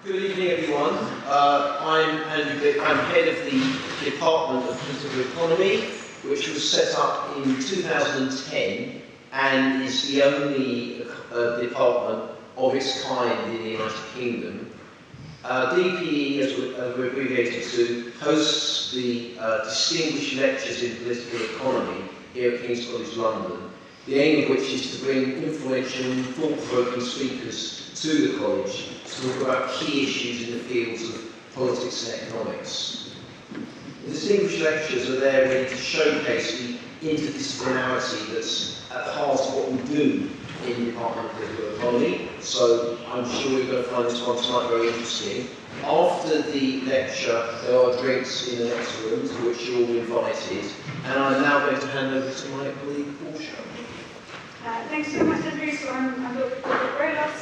Good evening, everyone. I'm head of the Department of Political Economy, which was set up in 2010 and is the only department of its kind in the United Kingdom. DPE, as we're abbreviated to, hosts the distinguished lectures in political economy here at King's College London, the aim of which is to bring influential and thought-provoking speakers to the college to talk about key issues in the fields of politics and economics. The distinguished lectures are there really to showcase the interdisciplinarity that's at the heart of what we do in the Department of Political Economy, so I'm sure you're going to find this one tonight very interesting. After the lecture, there are drinks in the next room, to which you're all invited, and I'm now going to hand over to my colleague, Portia. Thanks so much, Andrew. So I'm Dr. Rioting,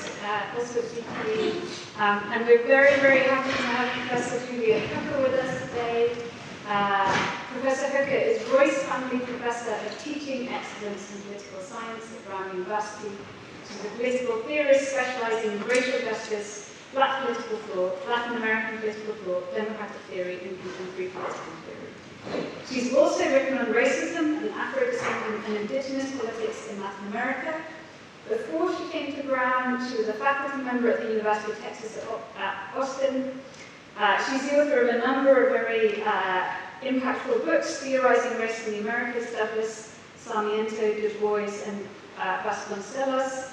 also DPE, and we're very, very happy to have Professor Juliet Hooker with us today. Professor Hooker is Royce Family Professor of Teaching Excellence in Political Science at Brown University. She's a political theorist specializing in racial justice, Black political thought, Latin American political thought, democratic theory, and contemporary political theory. She's also written on racism and Afro-descendant and indigenous politics in Latin America. Before she came to Brown, she was a faculty member at the University of Texas at Austin. She's the author of a number of very impactful books, Theorizing Race in the Americas, Douglas, Sarmiento, Du Bois, and Vasconcelos.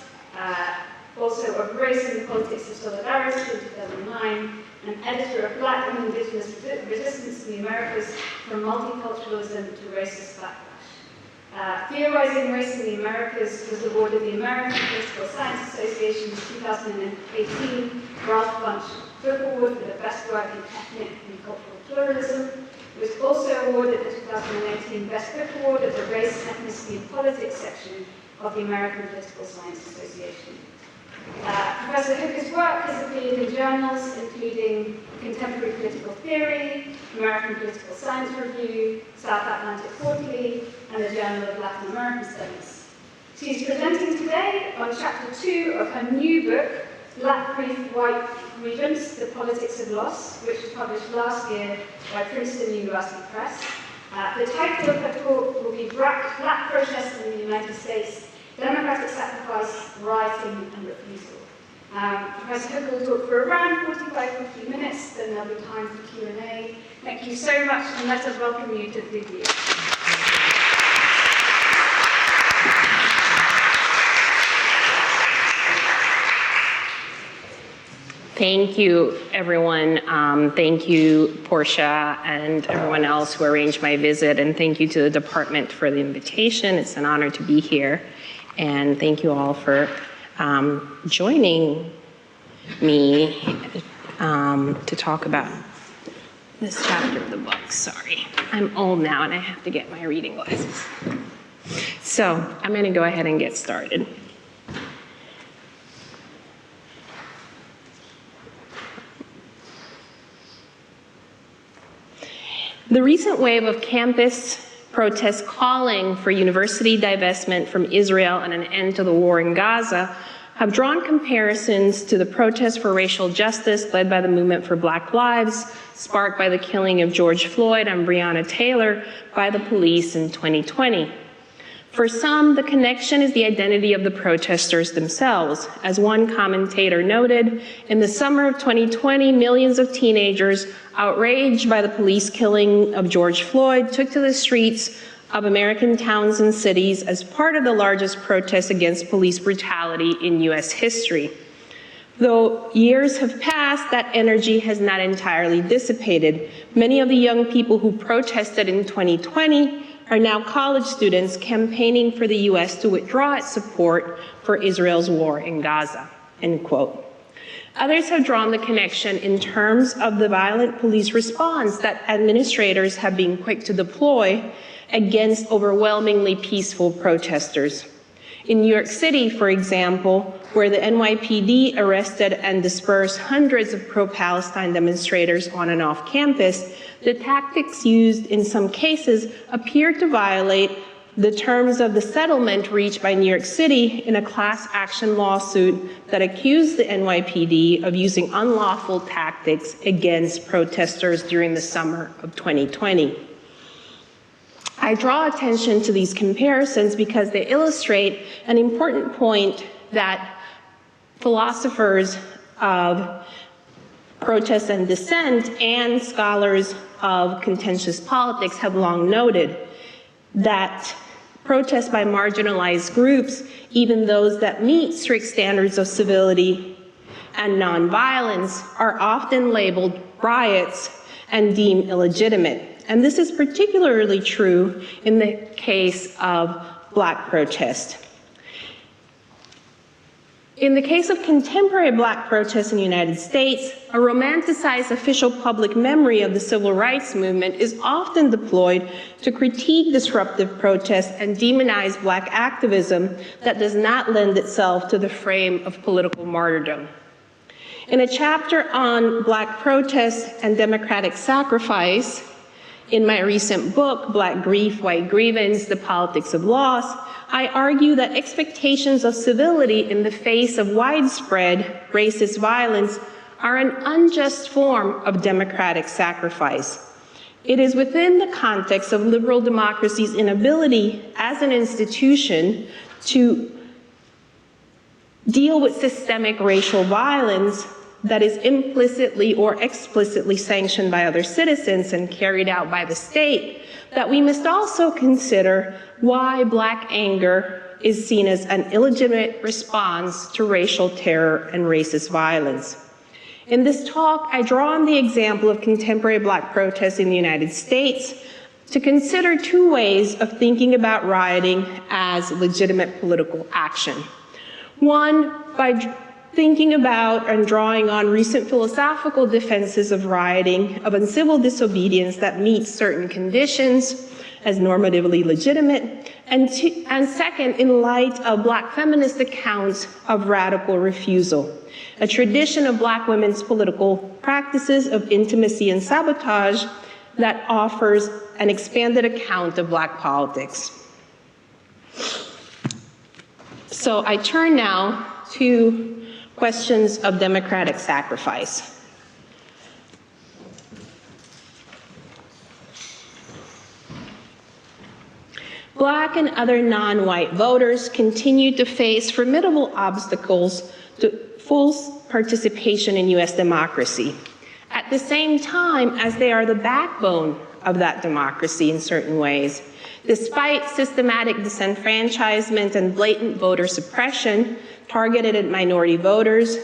Also of Race and the Politics of Solidarity in 2009, and editor of Black and Indigenous Resistance in the Americas, from Multiculturalism to Racist Backlash. Theorizing Race in the Americas was awarded the American Political Science Association's 2018 Ralph Bunche Book Award for the best work in ethnic and cultural pluralism. It was also awarded the 2018 Best Book Award of the Race, Ethnicity and Politics section of the American Political Science Association. Professor Hooker's work has appeared in journals including Contemporary Political Theory, American Political Science Review, South Atlantic Quarterly, and the Journal of Latin American Studies. She's presenting today on Chapter 2 of her new book, Black White Grievance, The Politics of Loss, which was published last year by Princeton University Press. The title of her talk will be Black Protests in the United States, Democratic Sacrifice, Rioting, and Refusal. Professor Hooker will talk for around 45-50 minutes, then there'll be time for Q&A. Thank you so much, and let us welcome you to the video. Thank you, everyone. Thank you, Portia, and everyone else who arranged my visit, and thank you to the department for the invitation. It's an honor to be here. And thank you all for joining me to talk about this chapter of the book. Sorry, I'm old now and I have to get my reading glasses. So I'm going to go ahead and get started. The recent wave of campus protests calling for university divestment from Israel and an end to the war in Gaza have drawn comparisons to the protests for racial justice led by the Movement for Black Lives, sparked by the killing of George Floyd and Breonna Taylor by the police in 2020. For some, the connection is the identity of the protesters themselves. As one commentator noted, in the summer of 2020, millions of teenagers outraged by the police killing of George Floyd took to the streets of American towns and cities as part of the largest protest against police brutality in US history. Though years have passed, that energy has not entirely dissipated. Many of the young people who protested in 2020 are now college students campaigning for the US to withdraw its support for Israel's war in Gaza, end quote. Others have drawn the connection in terms of the violent police response that administrators have been quick to deploy against overwhelmingly peaceful protesters. In New York City, for example, where the NYPD arrested and dispersed hundreds of pro-Palestine demonstrators on and off campus, the tactics used in some cases appear to violate the terms of the settlement reached by New York City in a class action lawsuit that accused the NYPD of using unlawful tactics against protesters during the summer of 2020. I draw attention to these comparisons because they illustrate an important point that philosophers of protest and dissent and scholars of contentious politics have long noted, that protests by marginalized groups, even those that meet strict standards of civility and nonviolence, are often labeled riots and deemed illegitimate. And this is particularly true in the case of Black protest. In the case of contemporary Black protests in the United States, a romanticized official public memory of the civil rights movement is often deployed to critique disruptive protests and demonize Black activism that does not lend itself to the frame of political martyrdom. In a chapter on Black protests and democratic sacrifice, in my recent book, Black Grief, White Grievance, The Politics of Loss, I argue that expectations of civility in the face of widespread racist violence are an unjust form of democratic sacrifice. It is within the context of liberal democracy's inability as an institution to deal with systemic racial violence that is implicitly or explicitly sanctioned by other citizens and carried out by the state, that we must also consider why Black anger is seen as an illegitimate response to racial terror and racist violence. In this talk, I draw on the example of contemporary Black protests in the United States to consider two ways of thinking about rioting as legitimate political action. One, by thinking about and drawing on recent philosophical defenses of rioting, of uncivil disobedience that meets certain conditions as normatively legitimate, and second, in light of Black feminist accounts of radical refusal, a tradition of Black women's political practices of intimacy and sabotage that offers an expanded account of Black politics. So I turn now to questions of democratic sacrifice. Black and other non-white voters continue to face formidable obstacles to full participation in US democracy, at the same time as they are the backbone of that democracy in certain ways. Despite systematic disenfranchisement and blatant voter suppression targeted at minority voters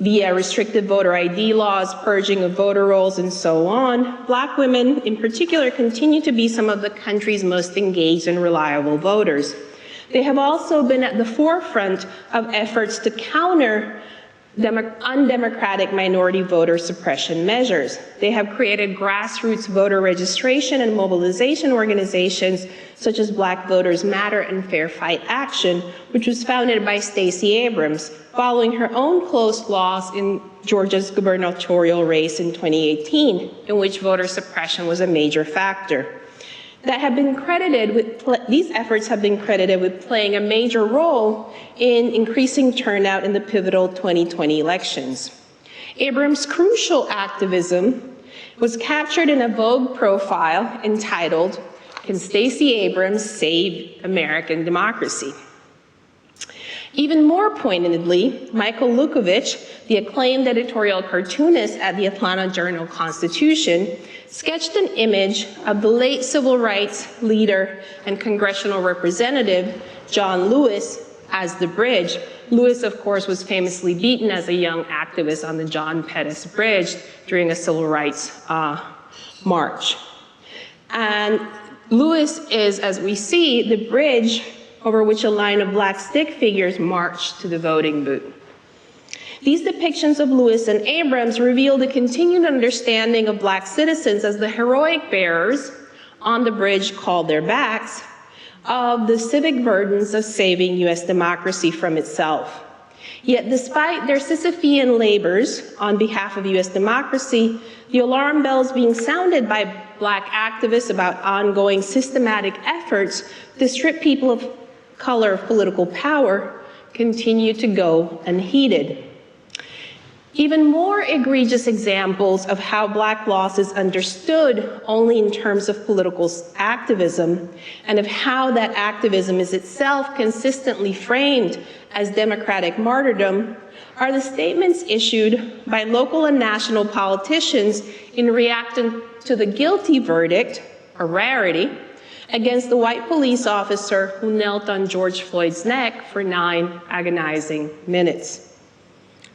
via restrictive voter ID laws, purging of voter rolls, and so on, Black women in particular continue to be some of the country's most engaged and reliable voters. They have also been at the forefront of efforts to counter undemocratic minority voter suppression measures. They have created grassroots voter registration and mobilization organizations such as Black Voters Matter and Fair Fight Action, which was founded by Stacey Abrams, following her own close loss in Georgia's gubernatorial race in 2018, in which voter suppression was a major factor. That have been credited with, these efforts have been credited with playing a major role in increasing turnout in the pivotal 2020 elections. Abrams' crucial activism was captured in a Vogue profile entitled, "Can Stacey Abrams Save American Democracy?" Even more pointedly, Michael Lukovich, the acclaimed editorial cartoonist at the Atlanta Journal-Constitution, sketched an image of the late civil rights leader and congressional representative, John Lewis, as the bridge. Lewis, of course, was famously beaten as a young activist on the John Pettus Bridge during a civil rights march. And Lewis is, as we see, the bridge over which a line of Black stick figures marched to the voting booth. These depictions of Lewis and Abrams reveal the continued understanding of Black citizens as the heroic bearers on the bridge called their backs of the civic burdens of saving US democracy from itself. Yet despite their Sisyphean labors on behalf of US democracy, the alarm bells being sounded by Black activists about ongoing systematic efforts to strip people of color of political power continue to go unheeded. Even more egregious examples of how Black loss is understood only in terms of political activism, and of how that activism is itself consistently framed as democratic martyrdom, are the statements issued by local and national politicians in reacting to the guilty verdict, a rarity, against the white police officer who knelt on George Floyd's neck for 9 agonizing minutes.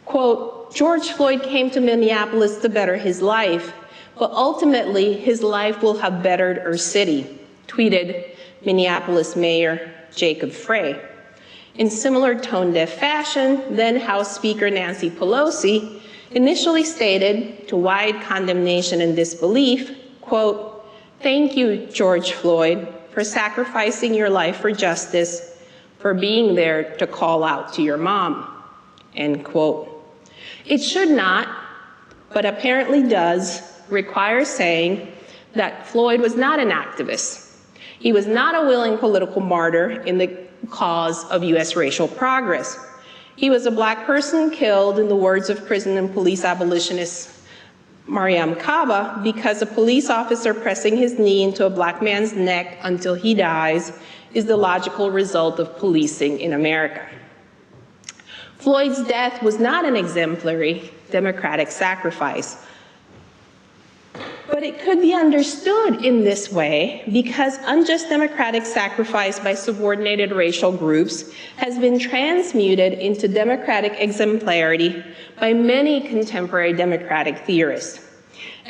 Quote, "George Floyd came to Minneapolis to better his life, but ultimately his life will have bettered our city," tweeted Minneapolis Mayor Jacob Frey. In similar tone-deaf fashion, then House Speaker Nancy Pelosi initially stated, to wide condemnation and disbelief, quote, "Thank you, George Floyd, for sacrificing your life for justice, for being there to call out to your mom," end quote. It should not, but apparently does, require saying that Floyd was not an activist. He was not a willing political martyr in the cause of US racial progress. He was a Black person killed, in the words of prison and police abolitionist Mariam Kaba, because a police officer pressing his knee into a Black man's neck until he dies is the logical result of policing in America. Floyd's death was not an exemplary democratic sacrifice, but it could be understood in this way because unjust democratic sacrifice by subordinated racial groups has been transmuted into democratic exemplarity by many contemporary democratic theorists.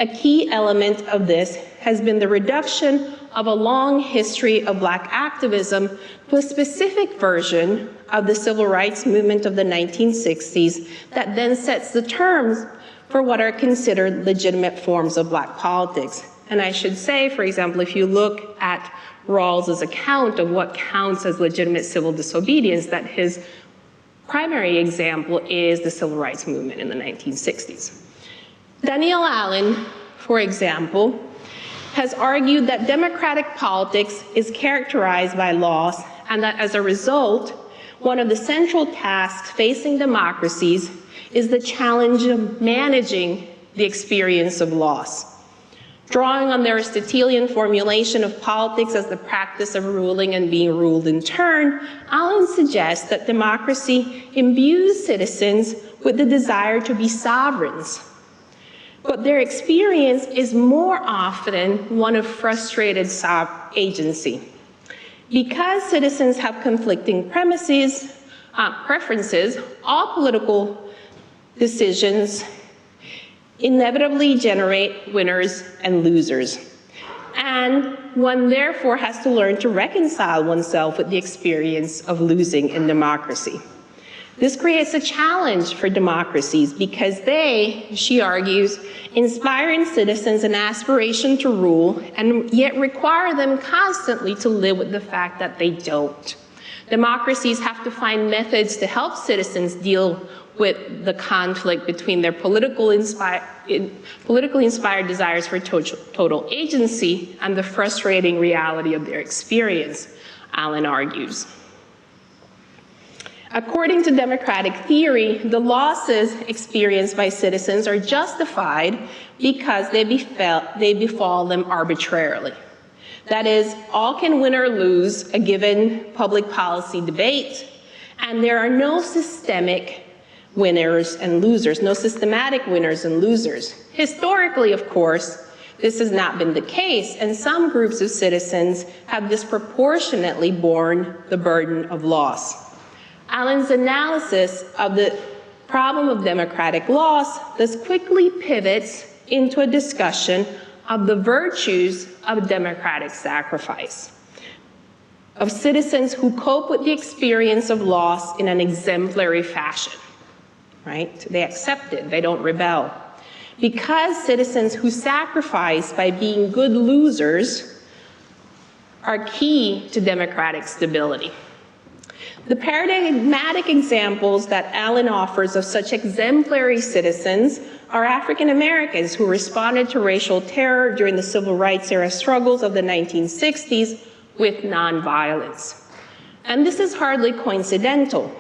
A key element of this has been the reduction of a long history of Black activism to a specific version of the civil rights movement of the 1960s that then sets the terms for what are considered legitimate forms of Black politics. And I should say, for example, if you look at Rawls's account of what counts as legitimate civil disobedience, that his primary example is the civil rights movement in the 1960s. Danielle Allen, for example, has argued that democratic politics is characterized by loss, and that as a result, one of the central tasks facing democracies is the challenge of managing the experience of loss. Drawing on the Aristotelian formulation of politics as the practice of ruling and being ruled in turn, Allen suggests that democracy imbues citizens with the desire to be sovereigns, but their experience is more often one of frustrated agency. Because citizens have conflicting preferences, all political decisions inevitably generate winners and losers. And one therefore has to learn to reconcile oneself with the experience of losing in democracy. This creates a challenge for democracies because they, she argues, inspire in citizens an aspiration to rule and yet require them constantly to live with the fact that they don't. Democracies have to find methods to help citizens deal with the conflict between their politically inspired desires for total agency and the frustrating reality of their experience, Allen argues. According to democratic theory, the losses experienced by citizens are justified because they befall them arbitrarily. That is, all can win or lose a given public policy debate, and there are no systemic winners and losers, no systematic winners and losers. Historically, of course, this has not been the case, and some groups of citizens have disproportionately borne the burden of loss. Allen's analysis of the problem of democratic loss thus quickly pivots into a discussion of the virtues of democratic sacrifice, of citizens who cope with the experience of loss in an exemplary fashion, right? They accept it, they don't rebel. Because citizens who sacrifice by being good losers are key to democratic stability. The paradigmatic examples that Allen offers of such exemplary citizens are African Americans who responded to racial terror during the civil rights era struggles of the 1960s with nonviolence. And this is hardly coincidental.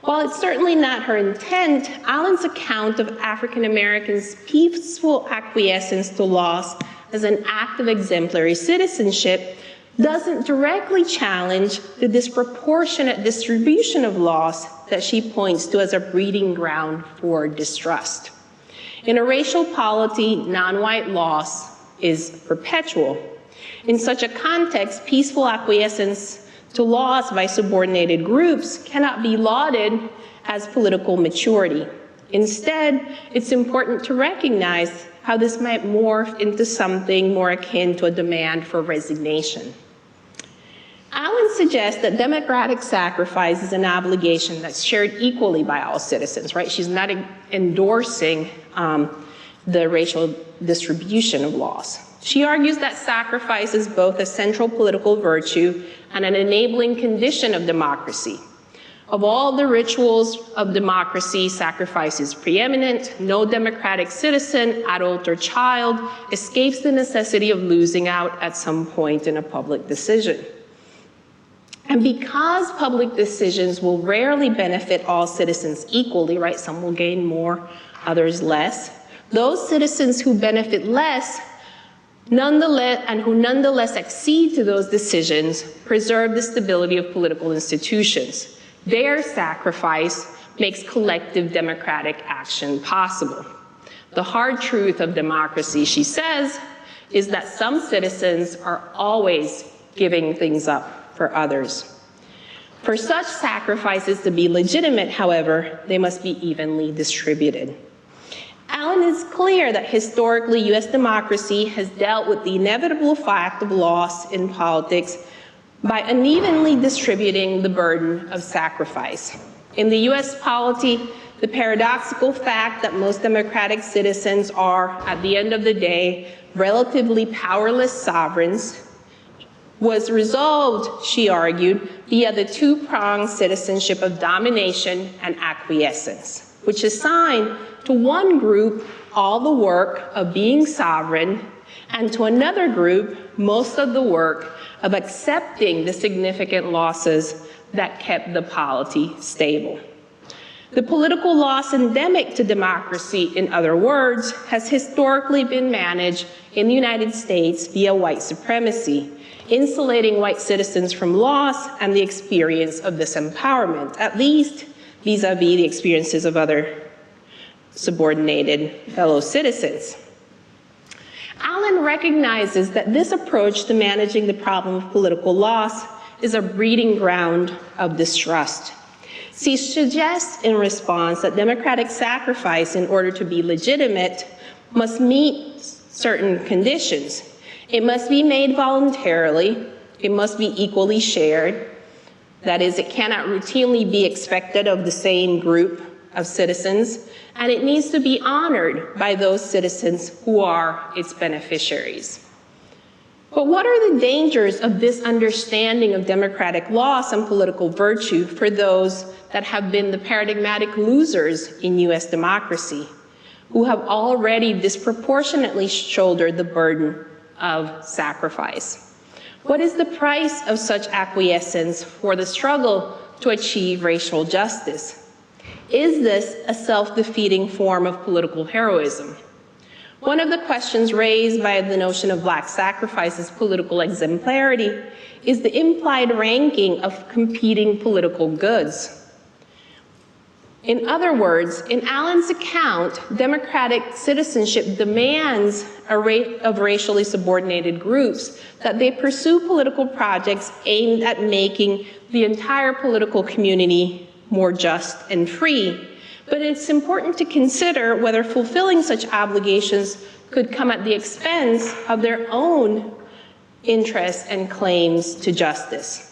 While it's certainly not her intent, Allen's account of African Americans' peaceful acquiescence to loss as an act of exemplary citizenship doesn't directly challenge the disproportionate distribution of loss that she points to as a breeding ground for distrust. In a racial polity, non-white loss is perpetual. In such a context, peaceful acquiescence to loss by subordinated groups cannot be lauded as political maturity. Instead, it's important to recognize how this might morph into something more akin to a demand for resignation. Allen suggests that democratic sacrifice is an obligation that's shared equally by all citizens, right? She's not endorsing the racial distribution of loss. She argues that sacrifice is both a central political virtue and an enabling condition of democracy. Of all the rituals of democracy, sacrifice is preeminent. No democratic citizen, adult or child, escapes the necessity of losing out at some point in a public decision. And because public decisions will rarely benefit all citizens equally, right? Some will gain more, others less. Those citizens who benefit less who nonetheless accede to those decisions preserve the stability of political institutions. Their sacrifice makes collective democratic action possible. The hard truth of democracy, she says, is that some citizens are always giving things up for others. For such sacrifices to be legitimate, however, they must be evenly distributed. Allen is clear that historically US democracy has dealt with the inevitable fact of loss in politics by unevenly distributing the burden of sacrifice. In the US polity, the paradoxical fact that most democratic citizens are, at the end of the day, relatively powerless sovereigns was resolved, she argued, via the two-pronged citizenship of domination and acquiescence, which assigned to one group all the work of being sovereign, and to another group most of the work of accepting the significant losses that kept the polity stable. The political loss endemic to democracy, in other words, has historically been managed in the United States via white supremacy, insulating white citizens from loss and the experience of disempowerment, at least vis-a-vis the experiences of other subordinated fellow citizens. Allen recognizes that this approach to managing the problem of political loss is a breeding ground of distrust. She suggests in response that democratic sacrifice, in order to be legitimate, must meet certain conditions. It must be made voluntarily, it must be equally shared, that is, it cannot routinely be expected of the same group of citizens, and it needs to be honored by those citizens who are its beneficiaries. But what are the dangers of this understanding of democratic loss and political virtue for those that have been the paradigmatic losers in US democracy, who have already disproportionately shouldered the burden of sacrifice? What is the price of such acquiescence for the struggle to achieve racial justice? Is this a self-defeating form of political heroism? One of the questions raised by the notion of Black sacrifice as political exemplarity is the implied ranking of competing political goods. In other words, in Allen's account, democratic citizenship demands of racially subordinated groups that they pursue political projects aimed at making the entire political community more just and free. But it's important to consider whether fulfilling such obligations could come at the expense of their own interests and claims to justice.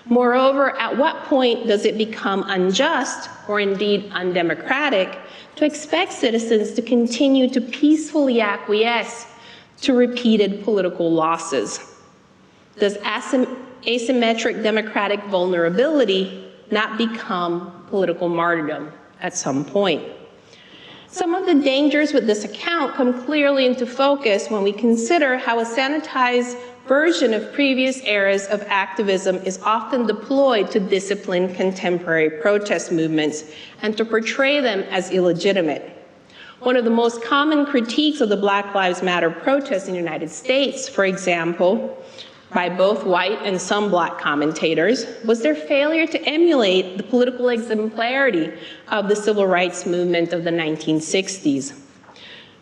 Moreover, at what point does it become unjust, or indeed undemocratic, to expect citizens to continue to peacefully acquiesce to repeated political losses? Does asymmetric democratic vulnerability not become political martyrdom at some point? Some of the dangers with this account come clearly into focus when we consider how a sanitized version of previous eras of activism is often deployed to discipline contemporary protest movements and to portray them as illegitimate. One of the most common critiques of the Black Lives Matter protests in the United States, for example, by both white and some Black commentators, was their failure to emulate the political exemplarity of the civil rights movement of the 1960s.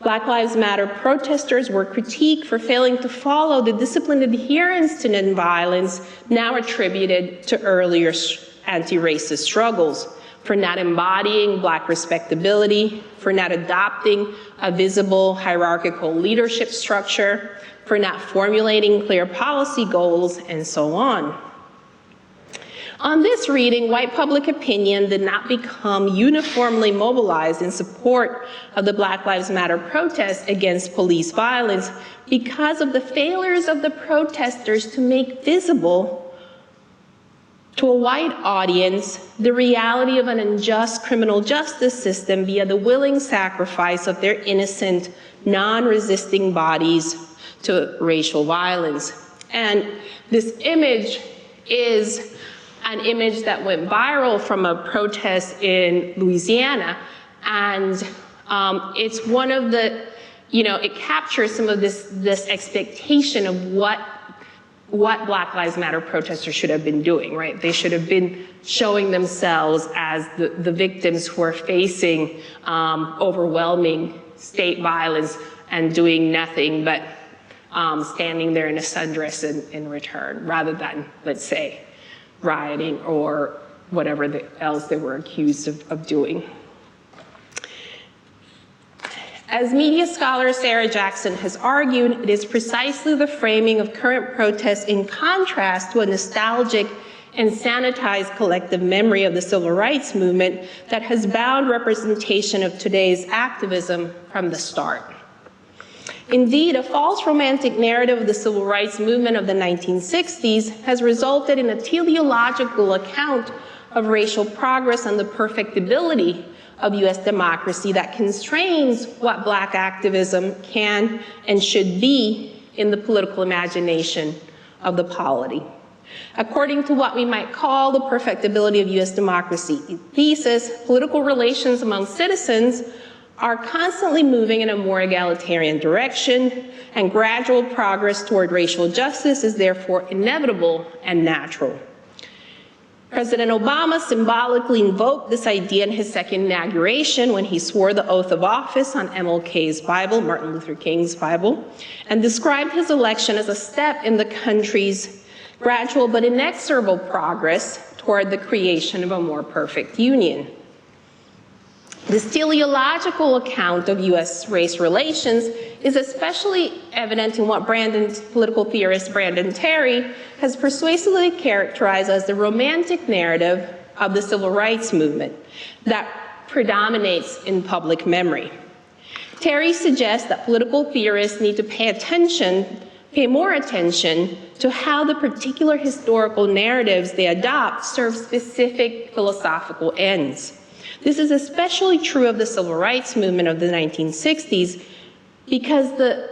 Black Lives Matter protesters were critiqued for failing to follow the disciplined adherence to nonviolence now attributed to earlier anti-racist struggles, for not embodying Black respectability, for not adopting a visible hierarchical leadership structure, for not formulating clear policy goals, and so on. On this reading, white public opinion did not become uniformly mobilized in support of the Black Lives Matter protests against police violence because of the failures of the protesters to make visible to a white audience the reality of an unjust criminal justice system via the willing sacrifice of their innocent, non-resisting bodies to racial violence. And this image is an image that went viral from a protest in Louisiana, and it's one of the, it captures some of this expectation of what Black Lives Matter protesters should have been doing, right? They should have been showing themselves as the victims who are facing overwhelming state violence and doing nothing but standing there in a sundress in return, rather than, let's say, rioting or whatever else they were accused of doing. As media scholar Sarah Jackson has argued, it is precisely the framing of current protests in contrast to a nostalgic and sanitized collective memory of the civil rights movement that has bound representation of today's activism from the start. Indeed, a false romantic narrative of the civil rights movement of the 1960s has resulted in a teleological account of racial progress and the perfectibility of US democracy that constrains what Black activism can and should be in the political imagination of the polity. According to what we might call the perfectibility of US democracy thesis, political relations among citizens are constantly moving in a more egalitarian direction, and gradual progress toward racial justice is therefore inevitable and natural. President Obama symbolically invoked this idea in his second inauguration when he swore the oath of office on MLK's Bible, Martin Luther King's Bible, and described his election as a step in the country's gradual but inexorable progress toward the creation of a more perfect union. This teleological account of US race relations is especially evident in what political theorist Brandon Terry has persuasively characterized as the romantic narrative of the civil rights movement that predominates in public memory. Terry suggests that political theorists need to pay more attention to how the particular historical narratives they adopt serve specific philosophical ends. This is especially true of the civil rights movement of the 1960s because the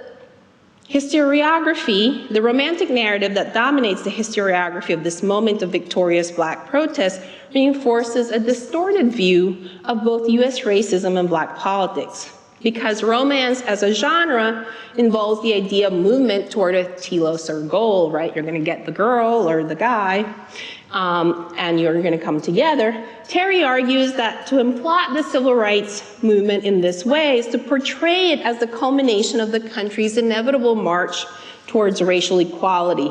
historiography, the romantic narrative that dominates the historiography of this moment of victorious Black protest reinforces a distorted view of both US racism and Black politics. Because romance as a genre involves the idea of movement toward a telos or goal, right? You're gonna get the girl or the guy, and you're gonna come together. Terry argues that to implot the civil rights movement in this way is to portray it as the culmination of the country's inevitable march towards racial equality.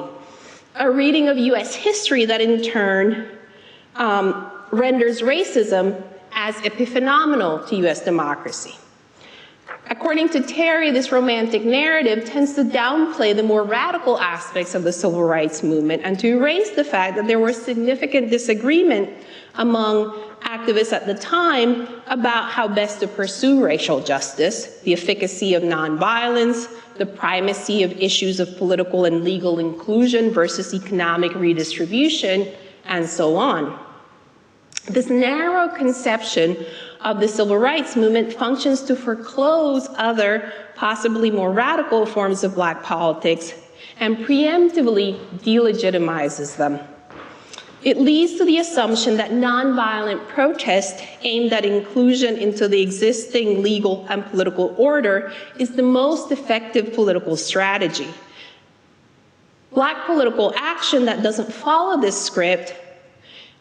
A reading of US history that in turn renders racism as epiphenomenal to US democracy. According to Terry, this romantic narrative tends to downplay the more radical aspects of the civil rights movement and to erase the fact that there was significant disagreement among activists at the time about how best to pursue racial justice, the efficacy of nonviolence, the primacy of issues of political and legal inclusion versus economic redistribution, and so on. This narrow conception of the civil rights movement functions to foreclose other, possibly more radical forms of Black politics and preemptively delegitimizes them. It leads to the assumption that nonviolent protest aimed at inclusion into the existing legal and political order is the most effective political strategy. Black political action that doesn't follow this script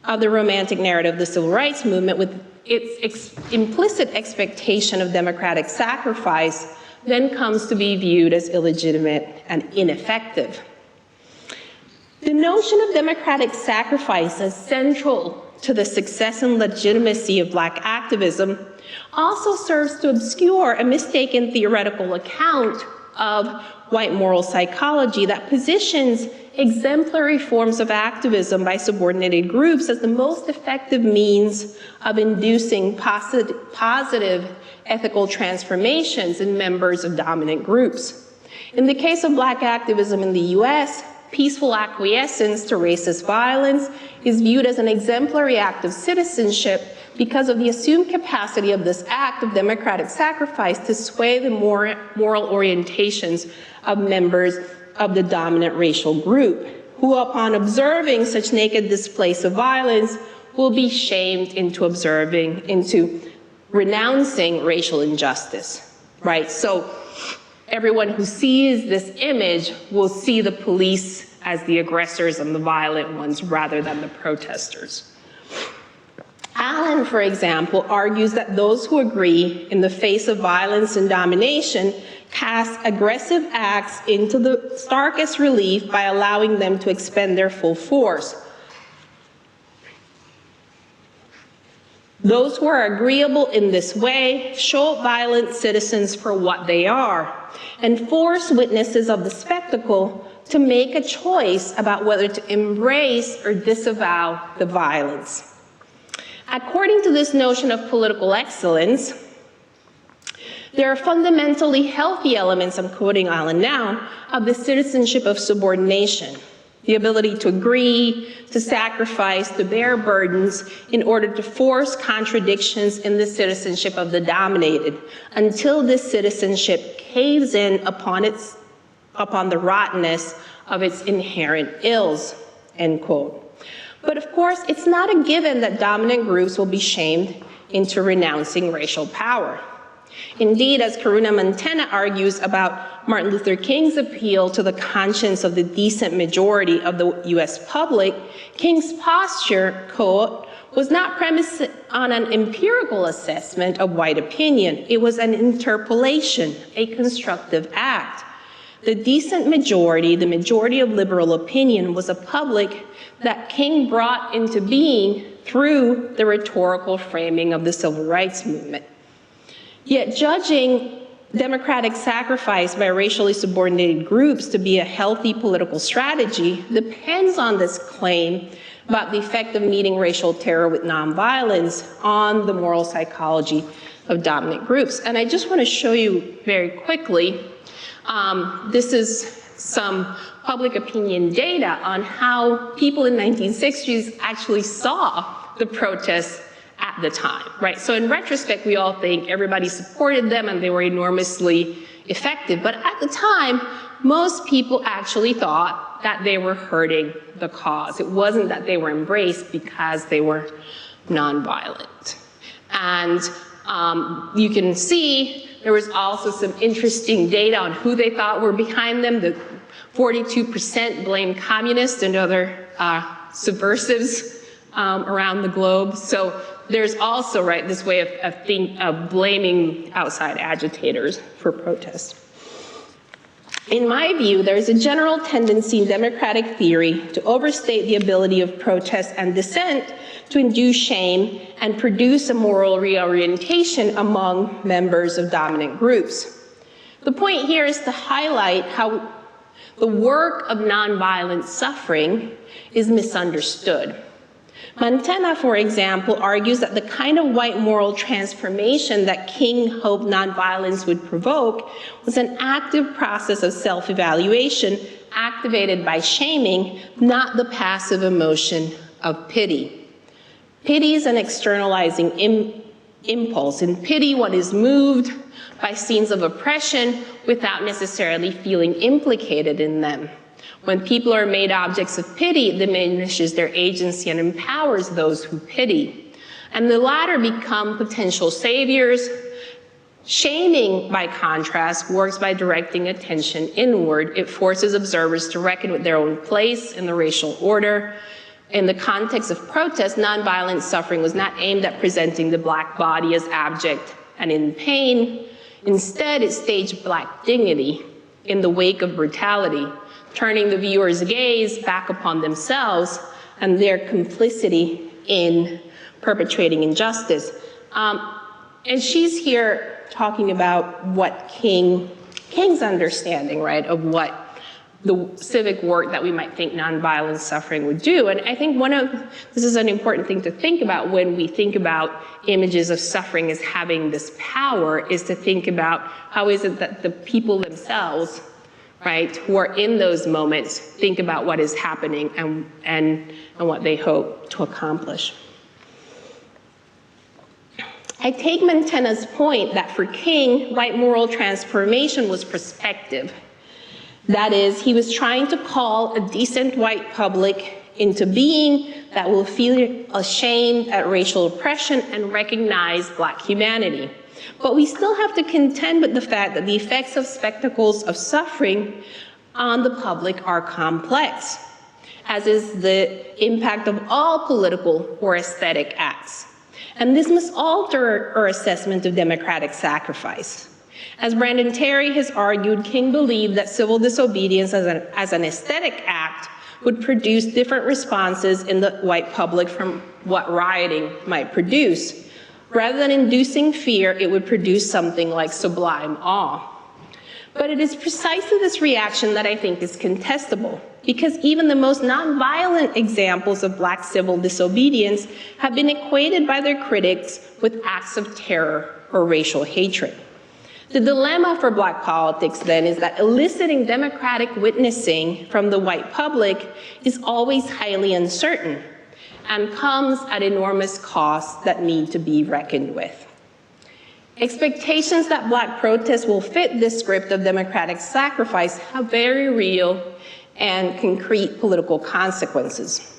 of the romantic narrative of the civil rights movement with its implicit expectation of democratic sacrifice then comes to be viewed as illegitimate and ineffective. The notion of democratic sacrifice as central to the success and legitimacy of Black activism also serves to obscure a mistaken theoretical account of white moral psychology that positions exemplary forms of activism by subordinated groups as the most effective means of inducing positive ethical transformations in members of dominant groups. In the case of Black activism in the US, peaceful acquiescence to racist violence is viewed as an exemplary act of citizenship because of the assumed capacity of this act of democratic sacrifice to sway the moral orientations of members of the dominant racial group, who upon observing such naked displays of violence will be shamed into renouncing racial injustice, right? So everyone who sees this image will see the police as the aggressors and the violent ones rather than the protesters. Allen, for example, argues that those who agree in the face of violence and domination cast aggressive acts into the starkest relief by allowing them to expend their full force. Those who are agreeable in this way show violent citizens for what they are and force witnesses of the spectacle to make a choice about whether to embrace or disavow the violence. According to this notion of political excellence, there are fundamentally healthy elements, I'm quoting Allen now, of the citizenship of subordination. The ability to agree, to sacrifice, to bear burdens in order to force contradictions in the citizenship of the dominated until this citizenship caves in upon the rottenness of its inherent ills, end quote. But of course, it's not a given that dominant groups will be shamed into renouncing racial power. Indeed, as Karuna Mantena argues about Martin Luther King's appeal to the conscience of the decent majority of the US public, King's posture, quote, was not premised on an empirical assessment of white opinion. It was an interpolation, a constructive act. The decent majority, the majority of liberal opinion, was a public that King brought into being through the rhetorical framing of the civil rights movement. Yet judging democratic sacrifice by racially subordinated groups to be a healthy political strategy depends on this claim about the effect of meeting racial terror with nonviolence on the moral psychology of dominant groups. And I just want to show you very quickly, this is some public opinion data on how people in the 1960s actually saw the protests at the time, right? So in retrospect, we all think everybody supported them and they were enormously effective. But at the time, most people actually thought that they were hurting the cause. It wasn't that they were embraced because they were nonviolent. And you can see there was also some interesting data on who they thought were behind them. The 42% blamed communists and other subversives around the globe. So there's also, right, this way of blaming outside agitators for protest. In my view, there's a general tendency in democratic theory to overstate the ability of protest and dissent to induce shame and produce a moral reorientation among members of dominant groups. The point here is to highlight how the work of nonviolent suffering is misunderstood. Mantegna, for example, argues that the kind of white moral transformation that King hoped nonviolence would provoke was an active process of self-evaluation activated by shaming, not the passive emotion of pity. Pity is an externalizing impulse. In pity, one is moved by scenes of oppression without necessarily feeling implicated in them. When people are made objects of pity, it diminishes their agency and empowers those who pity. And the latter become potential saviors. Shaming, by contrast, works by directing attention inward. It forces observers to reckon with their own place in the racial order. In the context of protest, nonviolent suffering was not aimed at presenting the Black body as abject and in pain. Instead, it staged Black dignity in the wake of brutality, turning the viewer's gaze back upon themselves and their complicity in perpetrating injustice. And she's here talking about what King's understanding, right, of what the civic work that we might think nonviolent suffering would do. And I think this is an important thing to think about when we think about images of suffering as having this power, is to think about how is it that the people themselves, right, who are in those moments, think about what is happening and what they hope to accomplish. I take Mantegna's point that for King, white moral transformation was prospective. That is, he was trying to call a decent white public into being that will feel ashamed at racial oppression and recognize Black humanity. But we still have to contend with the fact that the effects of spectacles of suffering on the public are complex, as is the impact of all political or aesthetic acts. And this must alter our assessment of democratic sacrifice. As Brandon Terry has argued, King believed that civil disobedience as an aesthetic act would produce different responses in the white public from what rioting might produce. Rather than inducing fear, it would produce something like sublime awe. But it is precisely this reaction that I think is contestable, because even the most nonviolent examples of Black civil disobedience have been equated by their critics with acts of terror or racial hatred. The dilemma for Black politics, then, is that eliciting democratic witnessing from the white public is always highly uncertain and comes at enormous costs that need to be reckoned with. Expectations that Black protests will fit this script of democratic sacrifice have very real and concrete political consequences.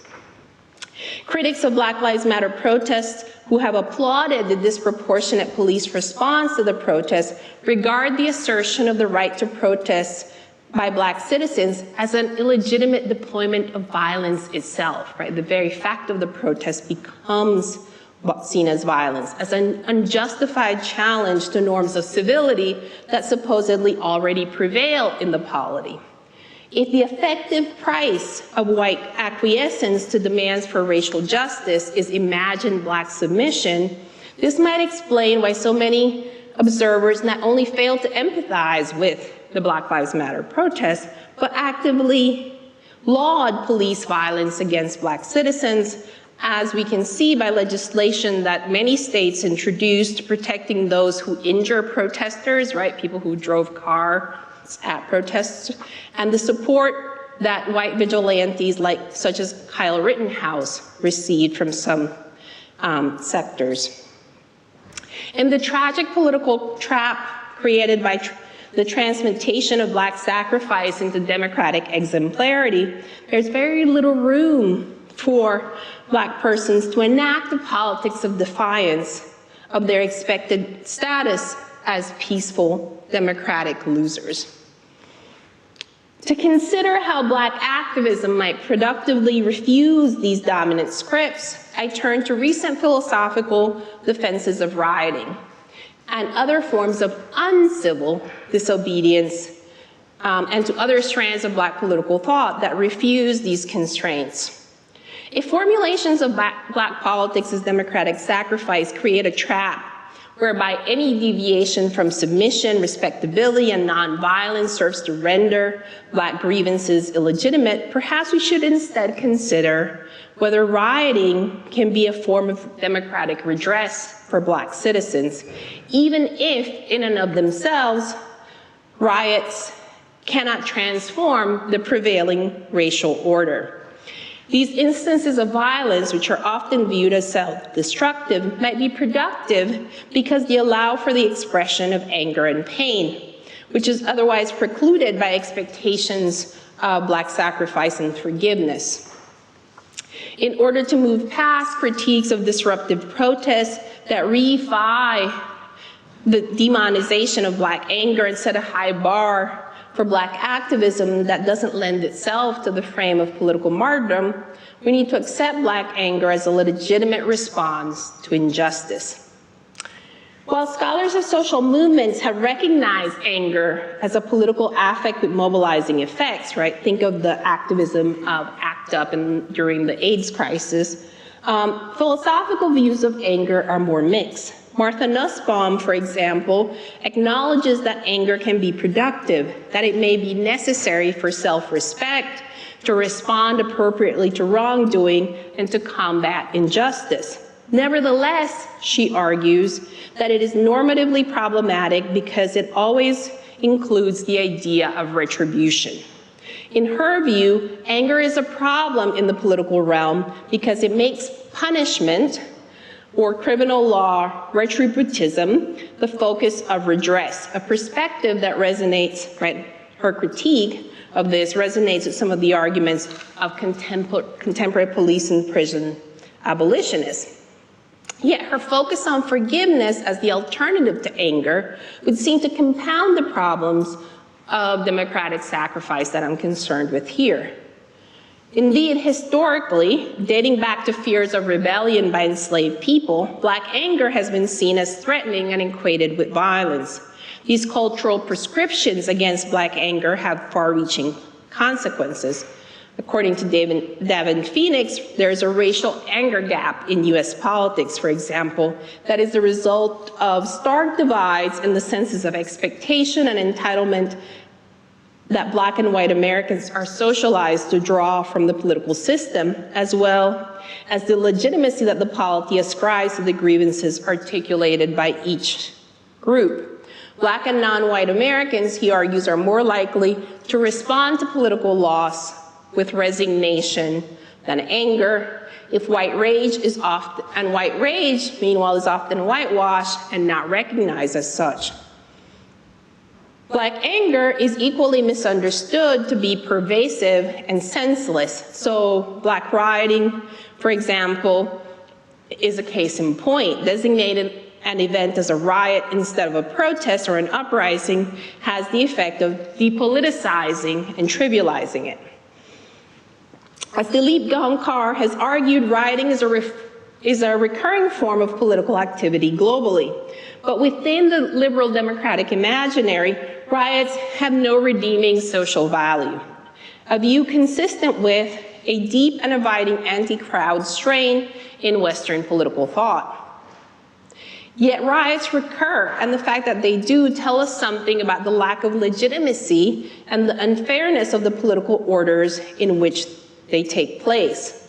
Critics of Black Lives Matter protests who have applauded the disproportionate police response to the protests regard the assertion of the right to protest by Black citizens as an illegitimate deployment of violence itself, right? The very fact of the protest becomes what's seen as violence, as an unjustified challenge to norms of civility that supposedly already prevail in the polity. If the effective price of white acquiescence to demands for racial justice is imagined Black submission, this might explain why so many observers not only fail to empathize with the Black Lives Matter protests, but actively laud police violence against Black citizens, as we can see by legislation that many states introduced protecting those who injure protesters, right, people who drove cars at protests, and the support that white vigilantes such as Kyle Rittenhouse received from some sectors. In the tragic political trap created by the transmutation of Black sacrifice into democratic exemplarity, there's very little room for Black persons to enact the politics of defiance of their expected status as peaceful democratic losers. To consider how Black activism might productively refuse these dominant scripts, I turn to recent philosophical defenses of rioting and other forms of uncivil disobedience, and to other strands of Black political thought that refuse these constraints. If formulations of black politics as democratic sacrifice create a trap whereby any deviation from submission, respectability, and nonviolence serves to render black grievances illegitimate, perhaps we should instead consider whether rioting can be a form of democratic redress for black citizens, even if, in and of themselves, riots cannot transform the prevailing racial order. These instances of violence, which are often viewed as self-destructive, might be productive because they allow for the expression of anger and pain, which is otherwise precluded by expectations of black sacrifice and forgiveness. In order to move past critiques of disruptive protests that reify the demonization of black anger and set a high bar for black activism that doesn't lend itself to the frame of political martyrdom, we need to accept black anger as a legitimate response to injustice. While scholars of social movements have recognized anger as a political affect with mobilizing effects, right? Think of the activism of ACT UP during the AIDS crisis. Philosophical views of anger are more mixed. Martha Nussbaum, for example, acknowledges that anger can be productive, that it may be necessary for self-respect, to respond appropriately to wrongdoing, and to combat injustice. Nevertheless, she argues that it is normatively problematic because it always includes the idea of retribution. In her view, anger is a problem in the political realm because it makes punishment or criminal law retributism the focus of redress, a perspective that resonates, right? Her critique of this resonates with some of the arguments of contemporary police and prison abolitionists. Yet her focus on forgiveness as the alternative to anger would seem to compound the problems of democratic sacrifice that I'm concerned with here. Indeed, historically, dating back to fears of rebellion by enslaved people, black anger has been seen as threatening and equated with violence. These cultural prescriptions against black anger have far-reaching consequences. According to Davin Phoenix, there is a racial anger gap in US politics, for example, that is the result of stark divides in the senses of expectation and entitlement that black and white Americans are socialized to draw from the political system, as well as the legitimacy that the polity ascribes to the grievances articulated by each group. Black and non-white Americans, he argues, are more likely to respond to political loss with resignation than anger, if white rage is often, and white rage, meanwhile, is often whitewashed and not recognized as such. Black anger is equally misunderstood to be pervasive and senseless. So black rioting, for example, is a case in point. Designating an event as a riot instead of a protest or an uprising has the effect of depoliticizing and trivializing it. As Dilip Gaonkar has argued, rioting is a recurring form of political activity globally. But within the liberal democratic imaginary, riots have no redeeming social value, a view consistent with a deep and abiding anti-crowd strain in Western political thought. Yet riots recur, and the fact that they do tell us something about the lack of legitimacy and the unfairness of the political orders in which they take place.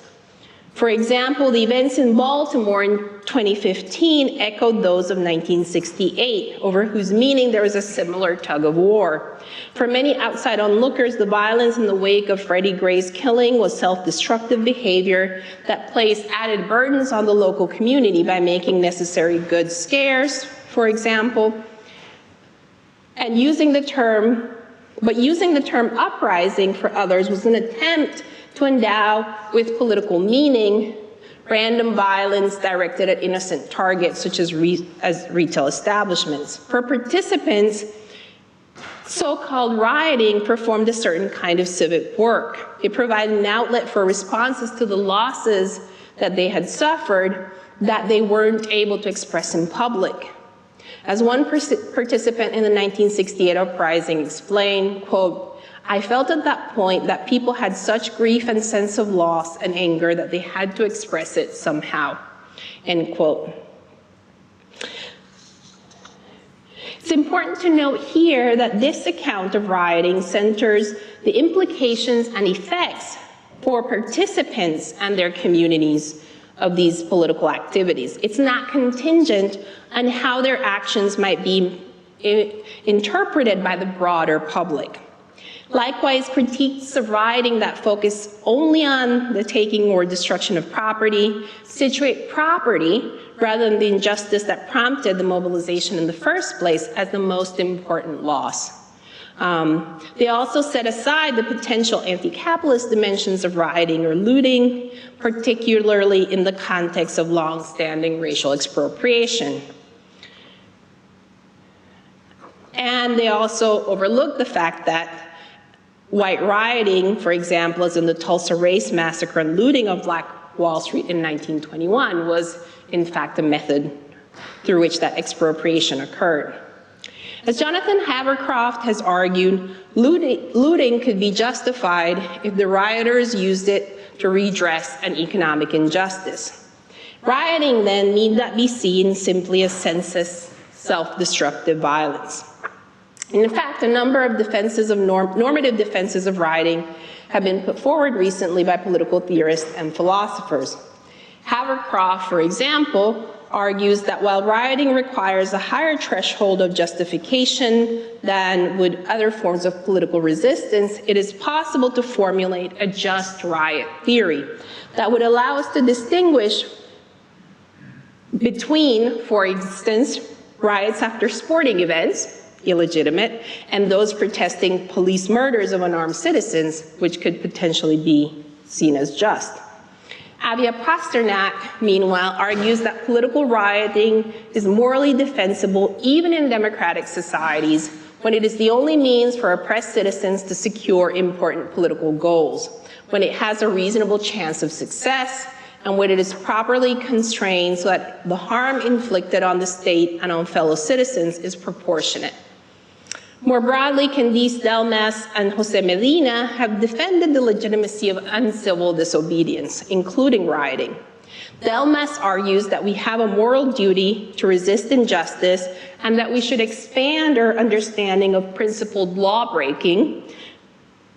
For example, the events in Baltimore in 2015 echoed those of 1968, over whose meaning there was a similar tug of war. For many outside onlookers, the violence in the wake of Freddie Gray's killing was self-destructive behavior that placed added burdens on the local community by making necessary goods scarce, for example, and using the term uprising for others was an attempt to endow with political meaning random violence directed at innocent targets such as retail establishments. For participants, so-called rioting performed a certain kind of civic work. It provided an outlet for responses to the losses that they had suffered that they weren't able to express in public. As one participant in the 1968 uprising explained, quote, "I felt at that point that people had such grief and sense of loss and anger that they had to express it somehow," end quote. It's important to note here that this account of rioting centers the implications and effects for participants and their communities of these political activities. It's not contingent on how their actions might be interpreted by the broader public. Likewise, critiques of rioting that focus only on the taking or destruction of property situate property rather than the injustice that prompted the mobilization in the first place as the most important loss. They also set aside the potential anti-capitalist dimensions of rioting or looting, particularly in the context of long-standing racial expropriation. And they also overlook the fact that white rioting, for example, as in the Tulsa Race Massacre and looting of Black Wall Street in 1921, was in fact a method through which that expropriation occurred. As Jonathan Havercroft has argued, looting could be justified if the rioters used it to redress an economic injustice. Rioting then need not be seen simply as senseless, self-destructive violence. In fact, a number of defenses of normative defenses of rioting have been put forward recently by political theorists and philosophers. Havercroft, for example, argues that while rioting requires a higher threshold of justification than would other forms of political resistance, it is possible to formulate a just riot theory that would allow us to distinguish between, for instance, riots after sporting events, illegitimate, and those protesting police murders of unarmed citizens, which could potentially be seen as just. Avia Pasternak, meanwhile, argues that political rioting is morally defensible even in democratic societies when it is the only means for oppressed citizens to secure important political goals, when it has a reasonable chance of success, and when it is properly constrained so that the harm inflicted on the state and on fellow citizens is proportionate. More broadly, Candice Delmas and Jose Medina have defended the legitimacy of uncivil disobedience, including rioting. Delmas argues that we have a moral duty to resist injustice and that we should expand our understanding of principled lawbreaking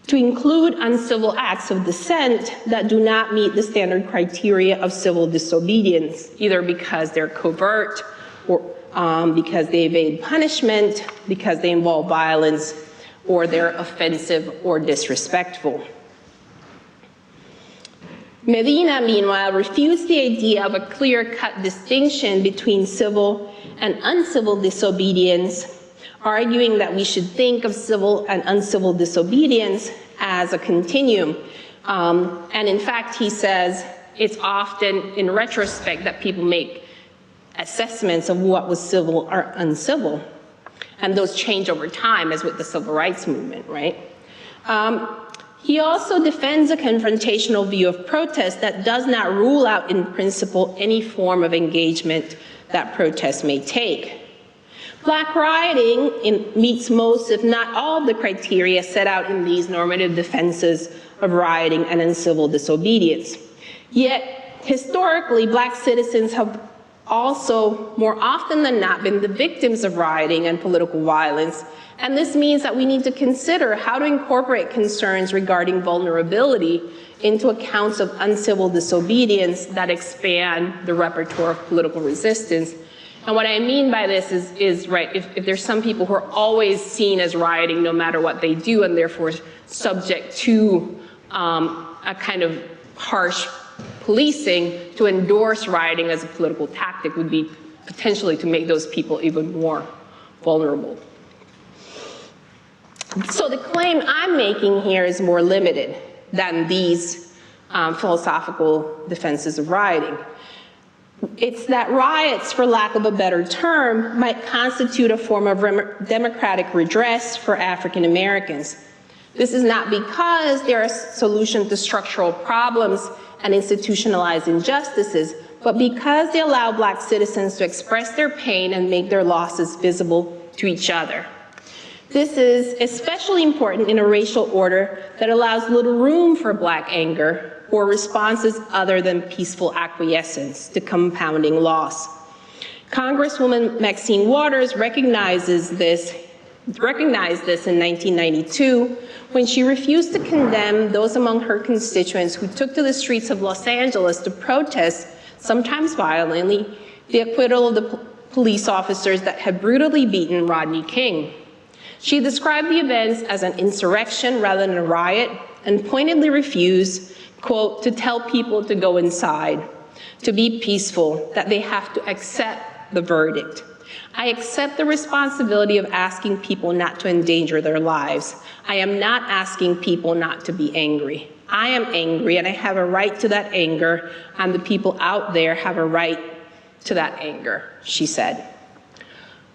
to include uncivil acts of dissent that do not meet the standard criteria of civil disobedience, either because they're covert or because they evade punishment, because they involve violence, or they're offensive or disrespectful. Medina, meanwhile, refused the idea of a clear-cut distinction between civil and uncivil disobedience, arguing that we should think of civil and uncivil disobedience as a continuum. And in fact, he says it's often in retrospect that people make assessments of what was civil or uncivil. And those change over time, as with the civil rights movement, right? He also defends a confrontational view of protest that does not rule out in principle any form of engagement that protest may take. Black rioting meets most, if not all, of the criteria set out in these normative defenses of rioting and uncivil disobedience. Yet, historically, Black citizens have also, more often than not, been the victims of rioting and political violence, and this means that we need to consider how to incorporate concerns regarding vulnerability into accounts of uncivil disobedience that expand the repertoire of political resistance. And what I mean by this is right, if there's some people who are always seen as rioting no matter what they do, and therefore subject to a kind of harsh policing, to endorse rioting as a political tactic would be potentially to make those people even more vulnerable. So the claim I'm making here is more limited than these philosophical defenses of rioting. It's that riots, for lack of a better term, might constitute a form of democratic redress for African Americans. This is not because they're a solution to structural problems and institutionalized injustices, but because they allow Black citizens to express their pain and make their losses visible to each other. This is especially important in a racial order that allows little room for Black anger or responses other than peaceful acquiescence to compounding loss. Congresswoman Maxine Waters recognized this in 1992 when she refused to condemn those among her constituents who took to the streets of Los Angeles to protest, sometimes violently, the acquittal of the police officers that had brutally beaten Rodney King. She described the events as an insurrection rather than a riot and pointedly refused, quote, to tell people to go inside, to be peaceful, that they have to accept the verdict. I accept the responsibility of asking people not to endanger their lives. I am not asking people not to be angry. I am angry and I have a right to that anger, and the people out there have a right to that anger, she said.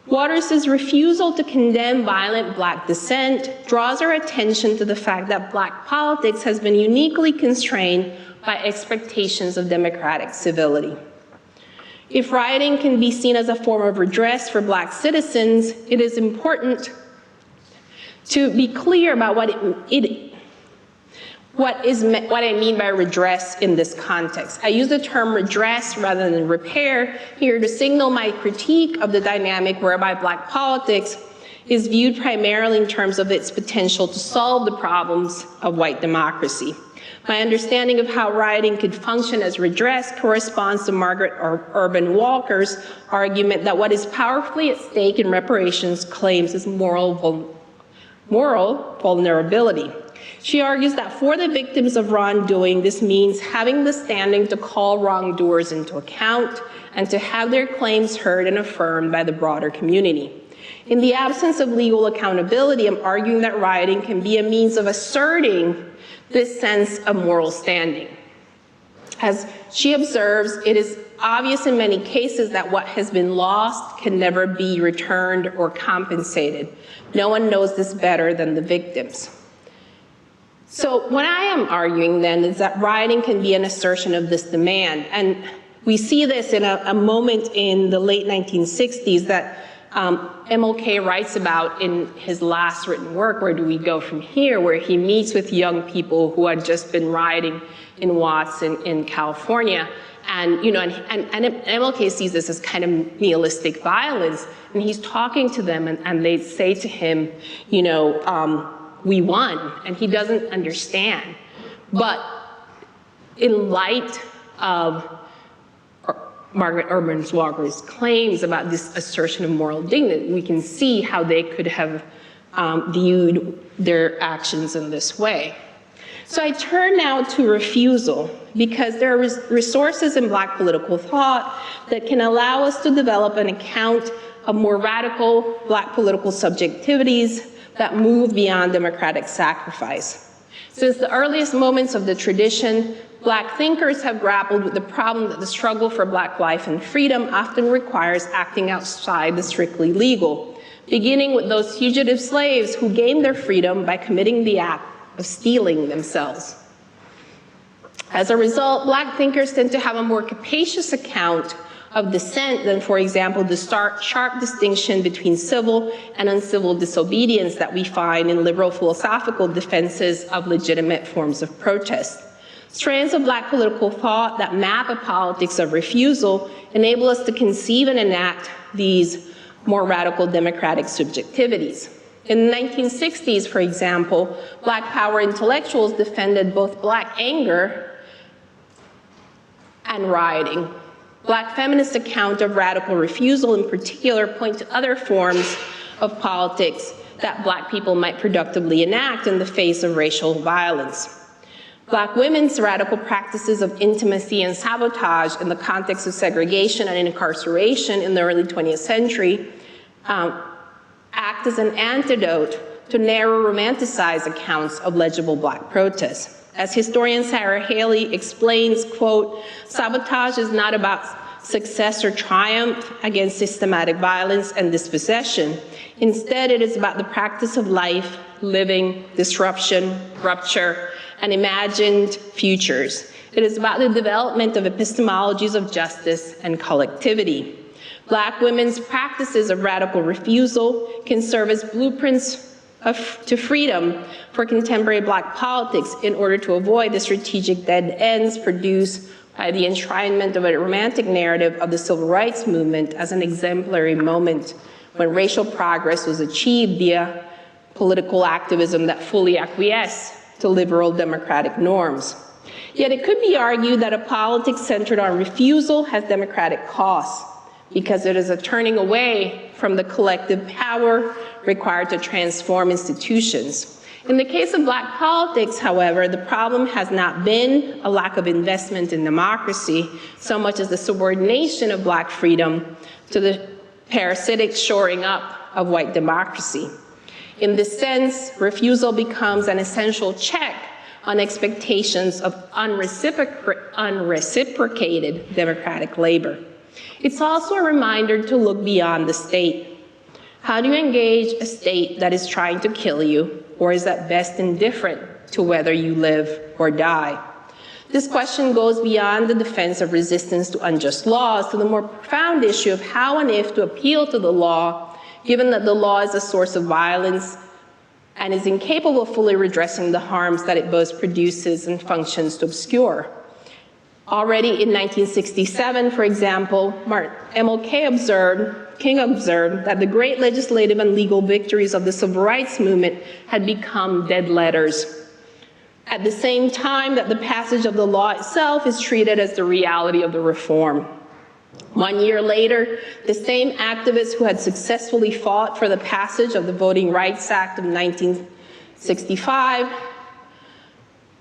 Waters' refusal to condemn violent Black dissent draws our attention to the fact that Black politics has been uniquely constrained by expectations of democratic civility. If rioting can be seen as a form of redress for Black citizens, it is important to be clear about what I mean by redress in this context. I use the term redress rather than repair here to signal my critique of the dynamic whereby Black politics is viewed primarily in terms of its potential to solve the problems of white democracy. My understanding of how rioting could function as redress corresponds to Margaret Urban Walker's argument that what is powerfully at stake in reparations claims is moral vulnerability. She argues that for the victims of wrongdoing, this means having the standing to call wrongdoers into account and to have their claims heard and affirmed by the broader community. In the absence of legal accountability, I'm arguing that rioting can be a means of asserting this sense of moral standing. As she observes, it is obvious in many cases that what has been lost can never be returned or compensated. No one knows this better than the victims. So what I am arguing then is that rioting can be an assertion of this demand. And we see this in a moment in the late 1960s that MLK writes about in his last written work, Where Do We Go From Here?, where he meets with young people who had just been rioting in Watts in California. And, and MLK sees this as kind of nihilistic violence. And he's talking to them and they say to him, we won, and he doesn't understand. But in light of Margaret Urban Walker's claims about this assertion of moral dignity, we can see how they could have viewed their actions in this way. So I turn now to Refusal, because there are resources in Black political thought that can allow us to develop an account of more radical Black political subjectivities that move beyond democratic sacrifice. Since the earliest moments of the tradition, Black thinkers have grappled with the problem that the struggle for Black life and freedom often requires acting outside the strictly legal, beginning with those fugitive slaves who gained their freedom by committing the act of stealing themselves. As a result, Black thinkers tend to have a more capacious account of dissent than, for example, the sharp distinction between civil and uncivil disobedience that we find in liberal philosophical defenses of legitimate forms of protest. Strands of Black political thought that map a politics of refusal enable us to conceive and enact these more radical democratic subjectivities. In the 1960s, for example, Black power intellectuals defended both Black anger and rioting. Black feminist account of radical refusal in particular point to other forms of politics that Black people might productively enact in the face of racial violence. Black women's radical practices of intimacy and sabotage in the context of segregation and incarceration in the early 20th century act as an antidote to narrow romanticized accounts of legible Black protests. As historian Sarah Haley explains, quote, sabotage is not about success or triumph against systematic violence and dispossession. Instead, it is about the practice of life, living, disruption, rupture, and imagined futures. It is about the development of epistemologies of justice and collectivity. Black women's practices of radical refusal can serve as blueprints to freedom for contemporary Black politics in order to avoid the strategic dead ends produced by the enshrinement of a romantic narrative of the civil rights movement as an exemplary moment when racial progress was achieved via political activism that fully acquiesced to liberal democratic norms. Yet it could be argued that a politics centered on refusal has democratic costs, because it is a turning away from the collective power required to transform institutions. In the case of Black politics, however, the problem has not been a lack of investment in democracy, so much as the subordination of Black freedom to the parasitic shoring up of white democracy. In this sense, refusal becomes an essential check on expectations of unreciprocated democratic labor. It's also a reminder to look beyond the state. How do you engage a state that is trying to kill you, or is at best indifferent to whether you live or die? This question goes beyond the defense of resistance to unjust laws to the more profound issue of how and if to appeal to the law, given that the law is a source of violence and is incapable of fully redressing the harms that it both produces and functions to obscure. Already in 1967, for example, King observed that the great legislative and legal victories of the civil rights movement had become dead letters, at the same time that the passage of the law itself is treated as the reality of the reform. 1 year later, the same activists who had successfully fought for the passage of the Voting Rights Act of 1965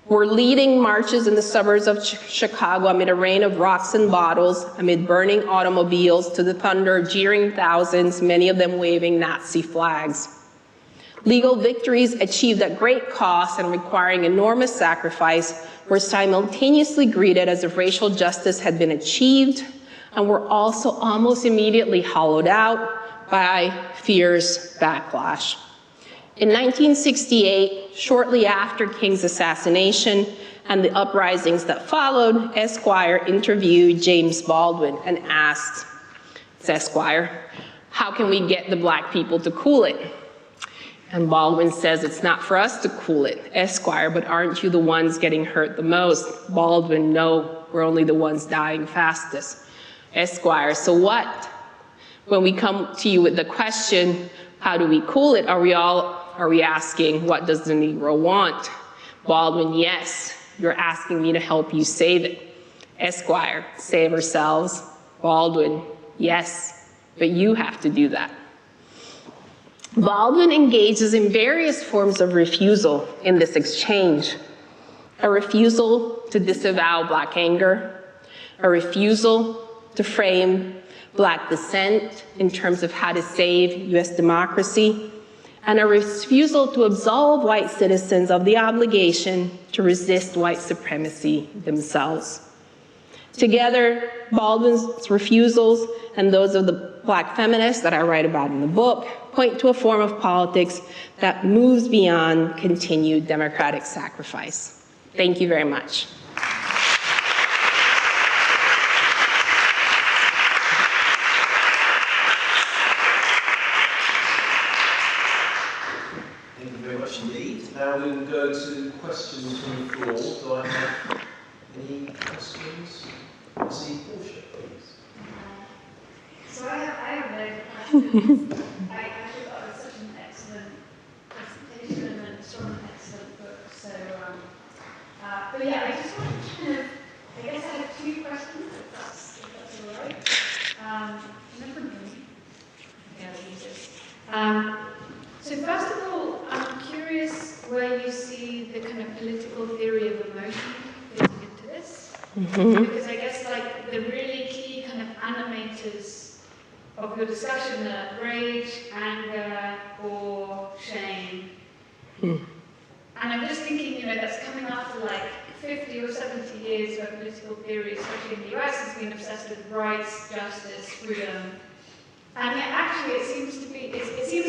were leading marches in the suburbs of Chicago amid a rain of rocks and bottles, amid burning automobiles, to the thunder of jeering thousands, many of them waving Nazi flags. Legal victories achieved at great cost and requiring enormous sacrifice were simultaneously greeted as if racial justice had been achieved, and were also almost immediately hollowed out by fierce backlash. In 1968, shortly after King's assassination and the uprisings that followed, Esquire interviewed James Baldwin and asked, it's Esquire, how can we get the Black people to cool it? And Baldwin says, it's not for us to cool it, Esquire, but aren't you the ones getting hurt the most? Baldwin, no, we're only the ones dying fastest. Esquire, so what? When we come to you with the question, how do we cool it? Are we asking, what does the Negro want? Baldwin, yes, you're asking me to help you save it. Esquire, save ourselves. Baldwin, yes, but you have to do that. Baldwin engages in various forms of refusal in this exchange. A refusal to disavow Black anger, a refusal to frame Black dissent in terms of how to save US democracy, and a refusal to absolve white citizens of the obligation to resist white supremacy themselves. Together, Baldwin's refusals and those of the Black feminists that I write about in the book point to a form of politics that moves beyond continued democratic sacrifice. Thank you very much. Thank you very much indeed. Now we will go to questions from the floor. Do I have any questions? I see Portia, please. So I have no questions. I thought it was such an excellent presentation and sort of an excellent book. So, but yeah, I just wanted to kind of, I guess I have two questions, if that's all right. Remember me? Yeah, I'll use this. So first of all, I'm curious where you see the kind of political theory of emotion fitting into this. Because I guess like the really key kind of animators of your discussion are rage, anger, or shame. And I'm just thinking, that's coming after like 50 or 70 years where political theory, especially in the US, has been obsessed with rights, justice, freedom. And yet actually it seems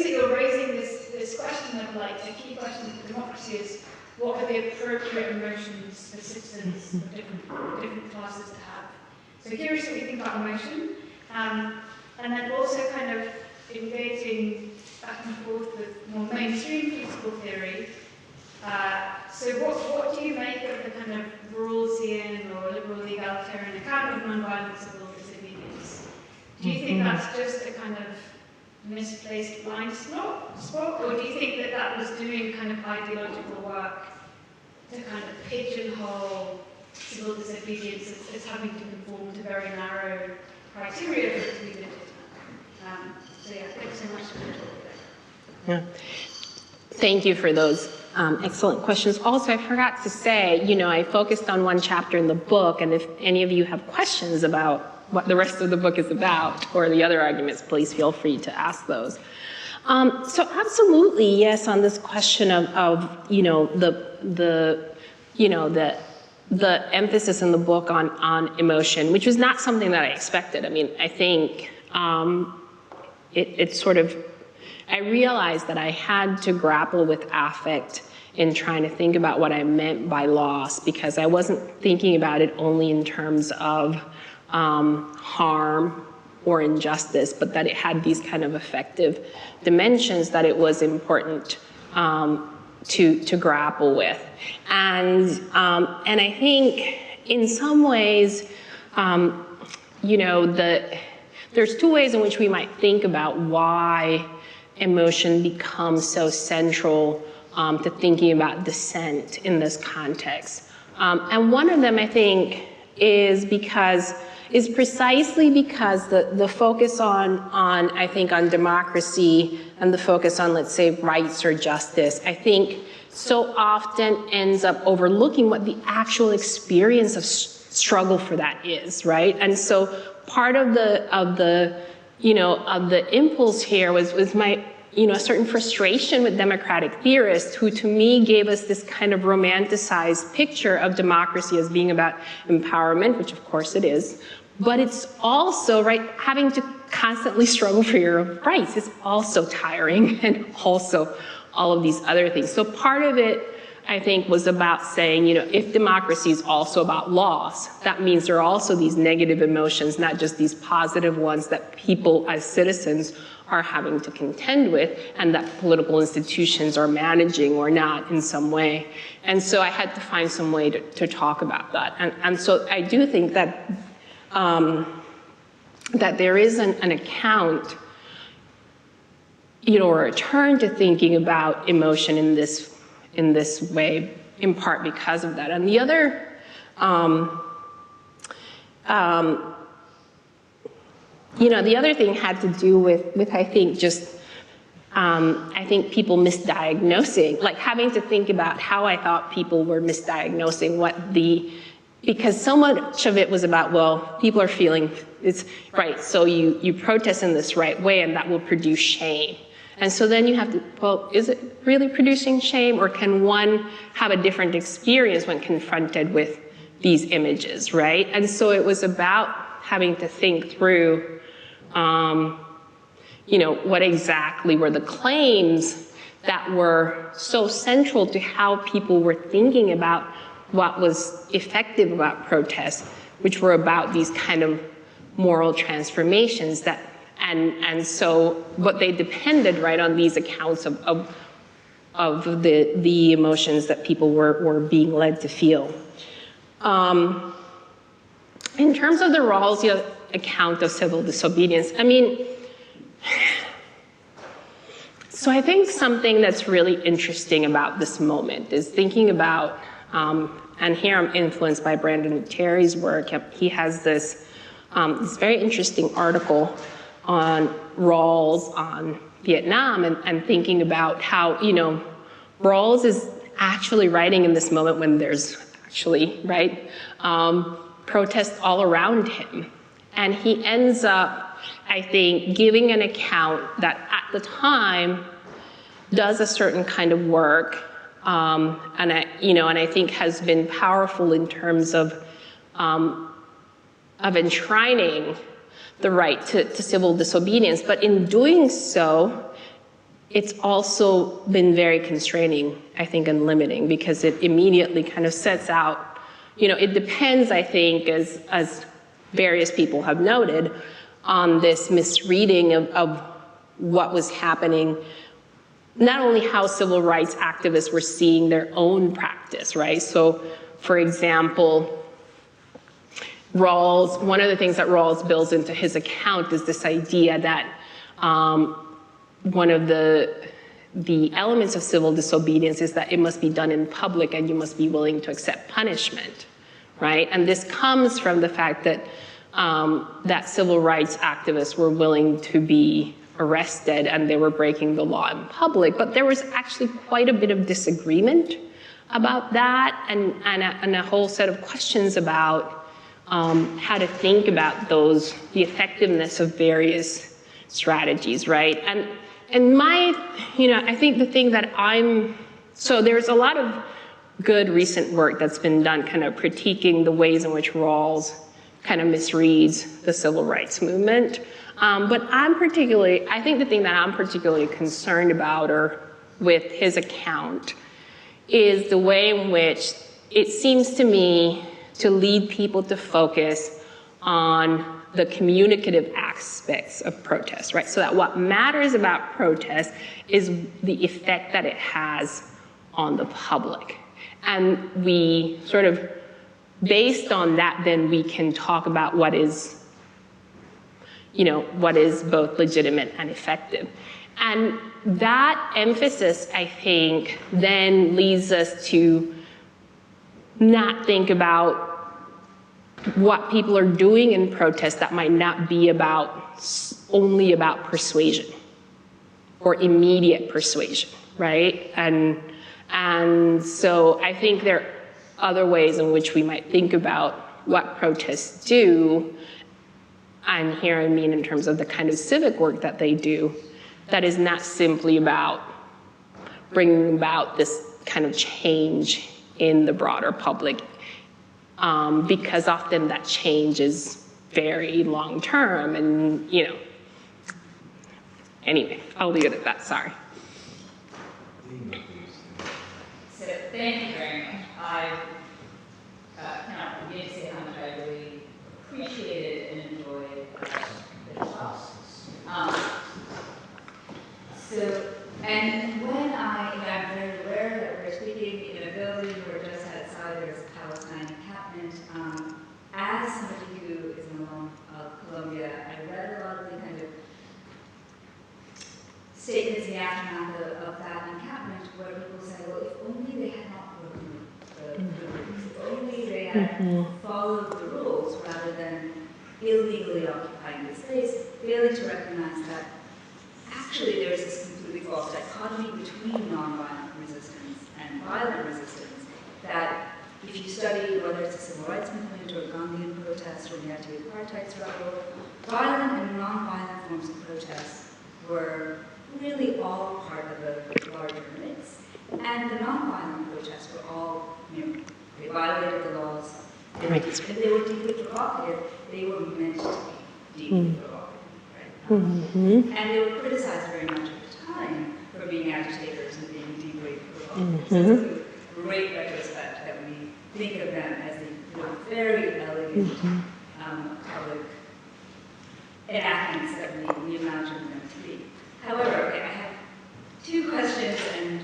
that you're raising this question of of like the key question for democracy is what are the appropriate emotions for citizens of different classes to have. So curious what you think about emotion, and then also kind of engaging back and forth with more mainstream political theory. So what do you make of the kind of Rawlsian or liberal egalitarian account of nonviolent civil disobedience? Do you think that's just a kind of misplaced blind spot, or do you think that that was doing kind of ideological work to kind of pigeonhole civil disobedience as having to conform to very narrow criteria for it to be legitimate? So yeah, thanks so much for the talk today. Yeah. Thank you for those excellent questions. Also, I forgot to say, I focused on one chapter in the book, and if any of you have questions about what the rest of the book is about, or the other arguments, please feel free to ask those. So absolutely, yes, on this question of the emphasis in the book on emotion, which was not something that I expected. I mean, I think I realized that I had to grapple with affect in trying to think about what I meant by loss, because I wasn't thinking about it only in terms of harm or injustice, but that it had these kind of effective dimensions that it was important to grapple with. And I think in some ways, there's two ways in which we might think about why emotion becomes so central to thinking about dissent in this context. And one of them, I think, is precisely because the focus on democracy and the focus on, let's say, rights or justice, I think so often ends up overlooking what the actual experience of struggle for that is, right? And so part of the impulse here was my, a certain frustration with democratic theorists who, to me, gave us this kind of romanticized picture of democracy as being about empowerment, which of course it is, but it's also, right, having to constantly struggle for your rights is also tiring, and also all of these other things. So part of it, I think, was about saying, if democracy is also about loss, that means there are also these negative emotions, not just these positive ones that people as citizens are having to contend with, and that political institutions are managing or not in some way. And so I had to find some way to talk about that. And so I do think that that there is an account, or a turn to thinking about emotion in this way, in part because of that. And the other, the other thing had to do with I think, just, I think people misdiagnosing, like having to think about how I thought people were misdiagnosing because so much of it was about, well, people are feeling it's right, so you protest in this right way, and that will produce shame. And so then you have to, well, is it really producing shame, or can one have a different experience when confronted with these images, right? And so it was about having to think through, what exactly were the claims that were so central to how people were thinking about what was effective about protests, which were about these kind of moral transformations that, and so, but they depended, right, on these accounts of the emotions that people were being led to feel. In terms of the Rawlsian account of civil disobedience, I mean, so I think something that's really interesting about this moment is thinking about, and here I'm influenced by Brandon Terry's work. He has this very interesting article on Rawls on Vietnam, and thinking about how, Rawls is actually writing in this moment when there's actually, right, protests all around him. And he ends up, I think, giving an account that at the time does a certain kind of work, and I think has been powerful in terms of enshrining the right to civil disobedience. But in doing so, it's also been very constraining, I think, and limiting, because it immediately kind of sets out, it depends, I think, as various people have noted, on this misreading of what was happening, not only how civil rights activists were seeing their own practice, right? So, for example, Rawls, one of the things that Rawls builds into his account is this idea that one of the elements of civil disobedience is that it must be done in public and you must be willing to accept punishment, right? And this comes from the fact that that civil rights activists were willing to be arrested and they were breaking the law in public. But there was actually quite a bit of disagreement about that and a whole set of questions about how to think about the effectiveness of various strategies, right? And I think the thing that so there's a lot of good recent work that's been done kind of critiquing the ways in which Rawls kind of misreads the civil rights movement. But I think the thing that I'm particularly concerned about with his account is the way in which it seems to me to lead people to focus on the communicative aspects of protest, right? So that what matters about protest is the effect that it has on the public. And we sort of, based on that, then we can talk about what is both legitimate and effective. And that emphasis, I think, then leads us to not think about what people are doing in protest that might not be only about persuasion or immediate persuasion, right? And so I think there are other ways in which we might think about what protests do, and here I mean in terms of the kind of civic work that they do, that is not simply about bringing about this kind of change in the broader public, because often that change is very long-term and, Anyway, I'll leave it at that, sorry. So thank you very much. I cannot begin to say how much I really appreciated and enjoyed the talk. And when I'm very aware that we're speaking in a building where just outside there's a Palestine encampment, as somebody who is an alum of Columbia, I read a lot of the kind of statements in the aftermath of that encampment where people say, well, if only they had not broken the rules, if only they had followed the rules rather than illegally occupying the space, failing to recognize that actually there's this completely false dichotomy between nonviolent resistance and violent resistance, that if you study whether it's a civil rights movement or a Gandhian protest or the anti-apartheid struggle, violent and non-violent forms of protest were really all part of a larger mix. And the non-violent protests were all, they violated the laws. If they were deeply provocative, they were meant to be deeply provocative, right? And they were criticized very much at the time for being agitators and being deeply provocative. So it's a great retrospect that we think of them as the very elegant public enactments that we imagine them to be. However, I have two questions, and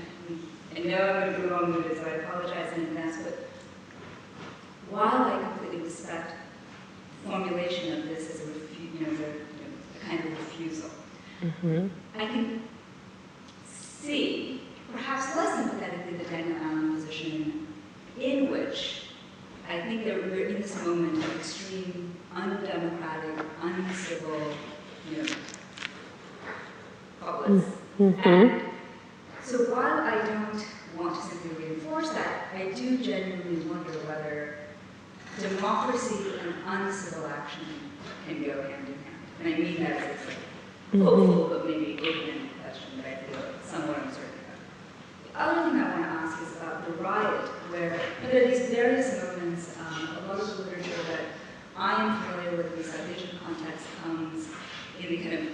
I know I'm going to be long-winded, so I apologize in advance, but while I completely respect the formulation of this as a kind of refusal, I can see, perhaps less sympathetically, the Daniel Allen position in which I think that we're in this moment of extreme, undemocratic, uncivil, publics. And so while I don't want to simply reinforce that, I do genuinely wonder whether democracy and uncivil action can go hand in hand. And I mean that as a hopeful but maybe open question that I feel somewhat uncertain about. The other thing I want to ask is about the riot, where there are these various moments, a lot of the literature that I am familiar with in the citation context comes in the kind of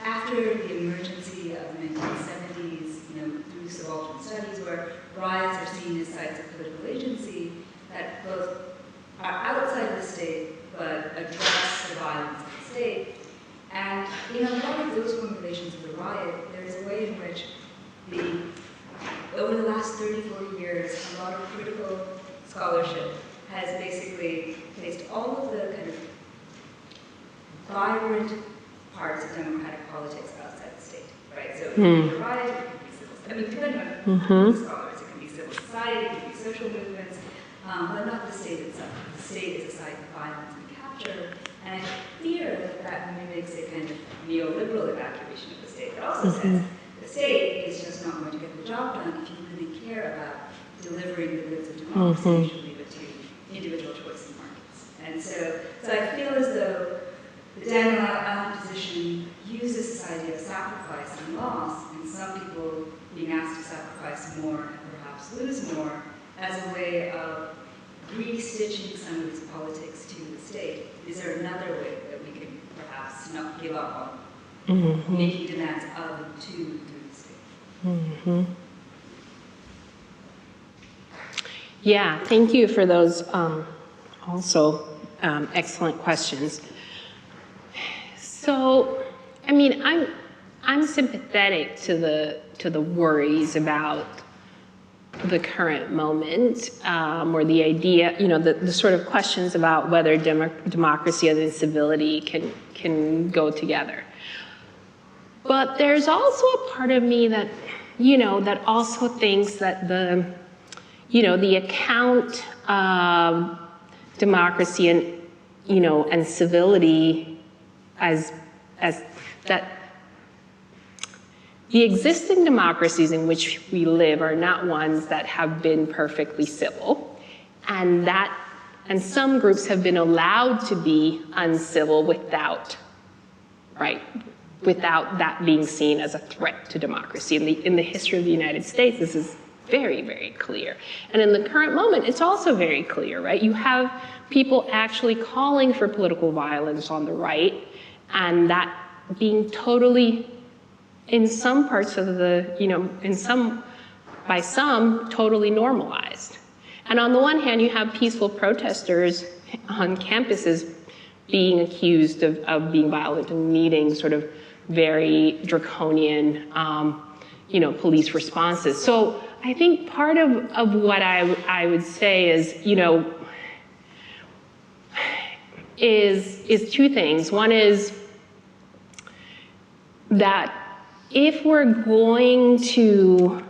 after the emergency of the 1970s subaltern studies, where riots are seen as sites of political agency that both are outside of the state but address the violence of the state. And in a lot of those formulations of the riot, there's a way in which over the last 30, 40 years, a lot of critical scholarship has basically placed all of the kind of vibrant parts of democratic politics outside the state, right? So it can be a riot, it can be civil, I mean, depending on the scholars, it can be civil society, it can be social movements, but not the state itself. The state is a site of violence and capture, and I fear that that mimics a kind of neoliberal evacuation of the state that also says the state is just not going to get the job done if you really care about delivering the goods of democracy. You should leave it to individual choice in markets. And so I feel as though the Daniel Allen position uses this idea of sacrifice and loss, and some people being asked to sacrifice more and perhaps lose more, as a way of restitching some of these politics to the state. Is there another way that we can perhaps not give up on making demands of and to through the state? Yeah, thank you for those also excellent questions. So, I mean, I'm sympathetic to the worries about the current moment, or the idea, you know, the sort of questions about whether democracy and civility can go together. But there's also a part of me that, you know, that also thinks that the account of democracy and, you know, and civility as that the existing democracies in which we live are not ones that have been perfectly civil, and some groups have been allowed to be uncivil without that being seen as a threat to democracy. In the history of the United States, this is very, very clear. And in the current moment, it's also very clear, right? You have people actually calling for political violence on the right, and that being totally, in some parts of the, you know, by some, totally normalized. And on the one hand, you have peaceful protesters on campuses being accused of being violent and needing sort of very draconian, you know, police responses. So I think part of what I would say is, you know, is two things. One is that if we're going to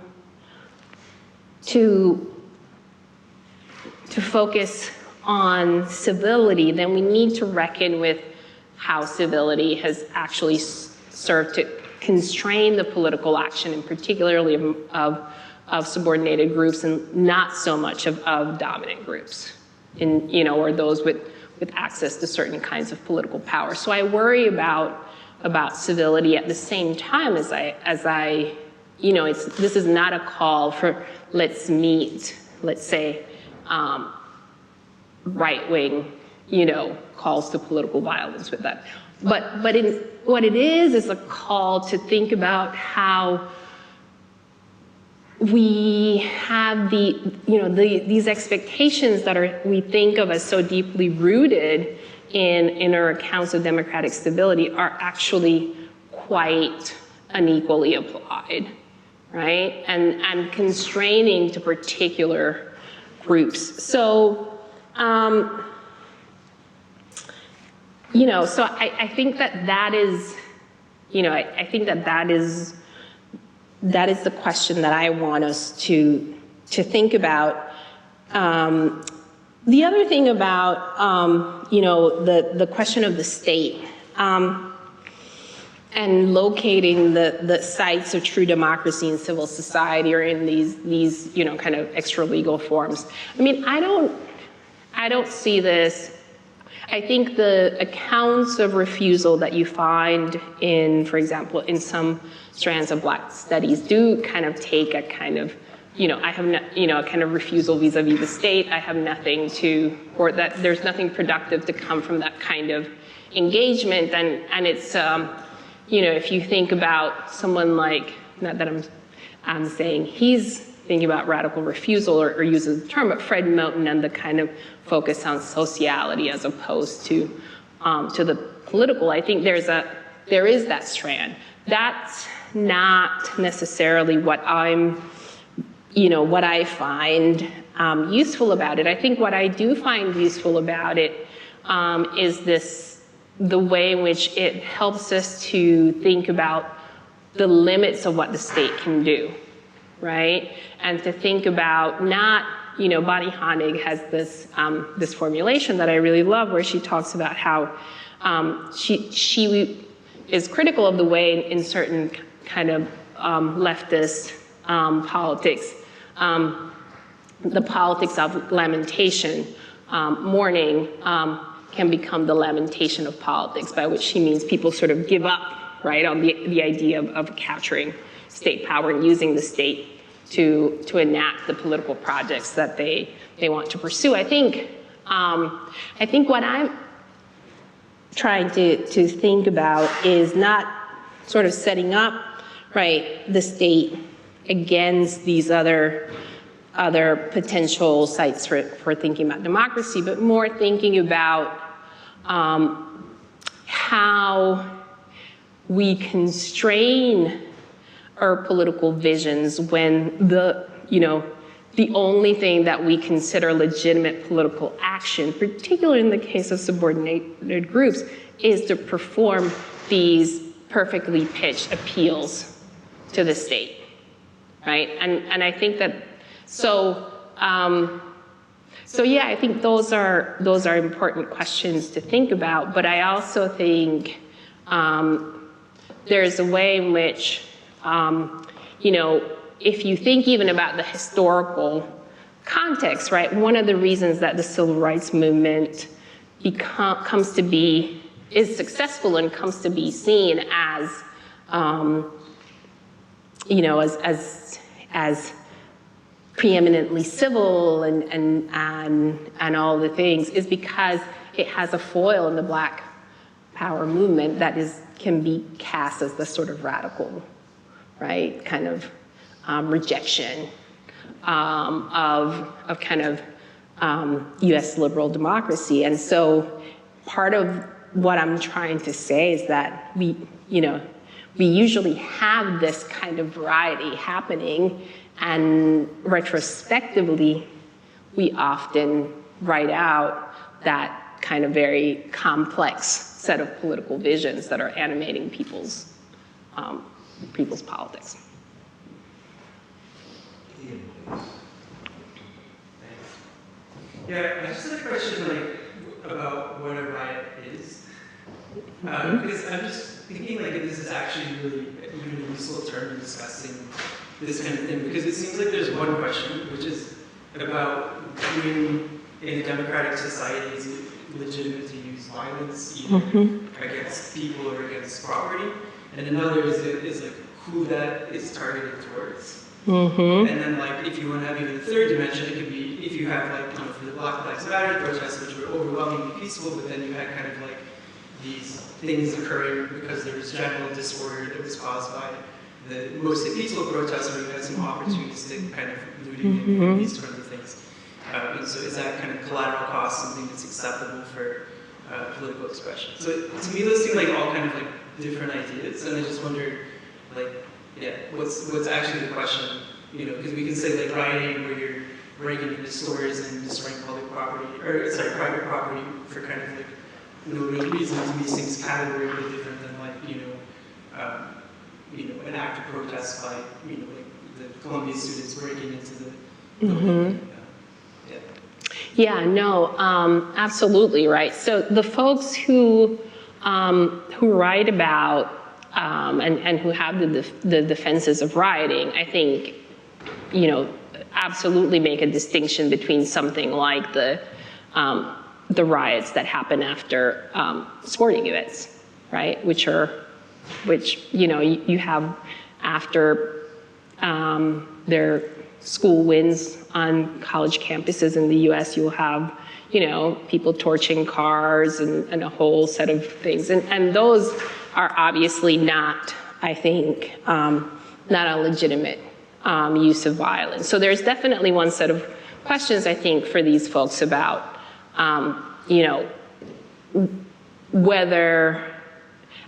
focus on civility, then we need to reckon with how civility has actually served to constrain the political action, and particularly of subordinated groups, and not so much of dominant groups, you know, or those with access to certain kinds of political power. So I worry about civility at the same time as I, you know, this is not a call for let's meet, let's say, right-wing, you know, calls to political violence with that. But what it is a call to think about how we have these expectations that we think of as so deeply rooted in our accounts of democratic stability are actually quite unequally applied, right? And constraining to particular groups. So, you know, so I think that is, you know, I think that is the question that I want us to think about. The other thing about, you know, the question of the state and locating the sites of true democracy in civil society or in these you know, kind of extra legal forms. I mean, I don't see this. I think the accounts of refusal that you find in, for example, in some strands of Black studies do kind of take a kind of, you know, I have not, you know, a kind of refusal vis-a-vis the state. I have nothing to, or that there's nothing productive to come from that kind of engagement. And it's, you know, if you think about someone like, not that I'm saying he's thinking about radical refusal or uses the term, but Fred Moten and the kind of focus on sociality as opposed to the political. I think there is that strand. That's not necessarily what what I find useful about it. I think what I do find useful about it is the way in which it helps us to think about the limits of what the state can do, right? And to think about not, Bonnie Honig has this formulation that I really love where she talks about how she is critical of the way in certain kind of leftist politics, the politics of lamentation, mourning, can become the lamentation of politics, by which she means people sort of give up, right, on the idea of capturing state power and using the state to enact the political projects that they want to pursue. I think what I'm trying to think about is not sort of setting up, right, the state against these other potential sites for thinking about democracy, but more thinking about how we constrain our political visions when the only thing that we consider legitimate political action, particularly in the case of subordinated groups, is to perform these perfectly pitched appeals to the state, right? And I think that so yeah, I think those are important questions to think about. But I also think there's a way in which if you think even about the historical context, right? One of the reasons that the civil rights movement is successful and comes to be seen as as preeminently civil and all the things is because it has a foil in the Black Power movement that can be cast as the sort of radical, right, kind of rejection of kind of U.S. liberal democracy. And so part of what I'm trying to say is that we usually have this kind of variety happening, and retrospectively, we often write out that kind of very complex set of political visions that are animating people's politics. Yeah, I just had a question about what a riot is. Because I'm just thinking if this is actually really a useful term in discussing this kind of thing, because it seems like there's one question, which is about when in a democratic society is it legitimate to use violence either against people or against property, and another is who that is targeted towards. And then if you want to have even a third dimension, it could be if you have for the Black Lives Matter protests, which were overwhelmingly peaceful, but then you had kind of these things occurring because there was general disorder that was caused by the mostly peaceful protests, where you had some opportunistic kind of looting and these sorts of things. And so is that kind of collateral cost something that's acceptable for political expression? So to me, those seem all kind of different ideas, and I just wondered, what's actually the question? Because we can say rioting, where you're breaking into stores and destroying public property, or private property for kind of no real reason. To me, seems categorically different than an act of protest by the Columbia students breaking into the building. Yeah, no, absolutely right. So the folks who write about and who have the defenses of rioting, I think, absolutely make a distinction between something like the riots that happen after sporting events, right? Which you have after their school wins on college campuses in the U.S. You'll have people torching cars and a whole set of things, and those are obviously not, I think, not a legitimate use of violence. So there's definitely one set of questions, I think, for these folks about, you know, whether,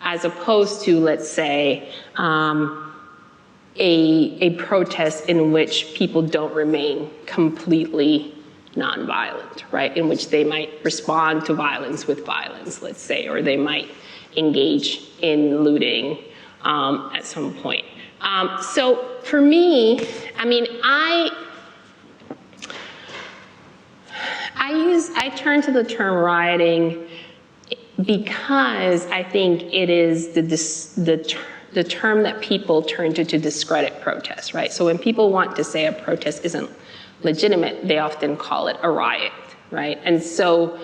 as opposed to, let's say, a protest in which people don't remain completely nonviolent, right? In which they might respond to violence with violence, let's say, or they might engage in looting at some point. So for me, I mean, I turn to the term rioting because I think it is the term that people turn to discredit protests, right? So when people want to say a protest isn't legitimate, they often call it a riot, right? And so,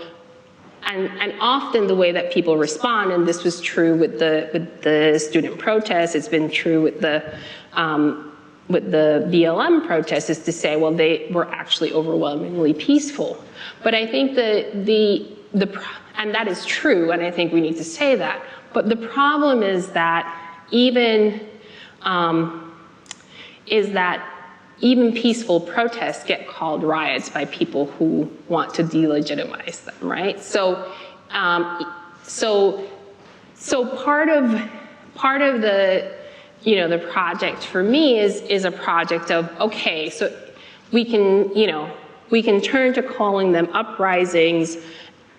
and often the way that people respond, and this was true with the student protests, it's been true with the BLM protests, is to say, well, they were actually overwhelmingly peaceful. But I think and that is true, and I think we need to say that. But the problem is that even peaceful protests get called riots by people who want to delegitimize them, right? So, so part of the, you know, the project for me is a project of, okay, so we can, you know, we can turn to calling them uprisings,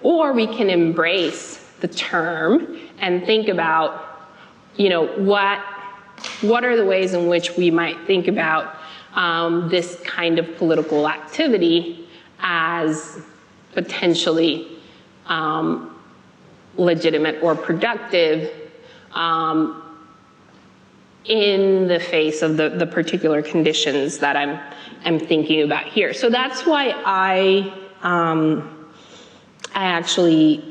or we can embrace the term and think about, you know, what are the ways in which we might think about this kind of political activity as potentially legitimate or productive in the face of the particular conditions that I'm thinking about here. So that's why I actually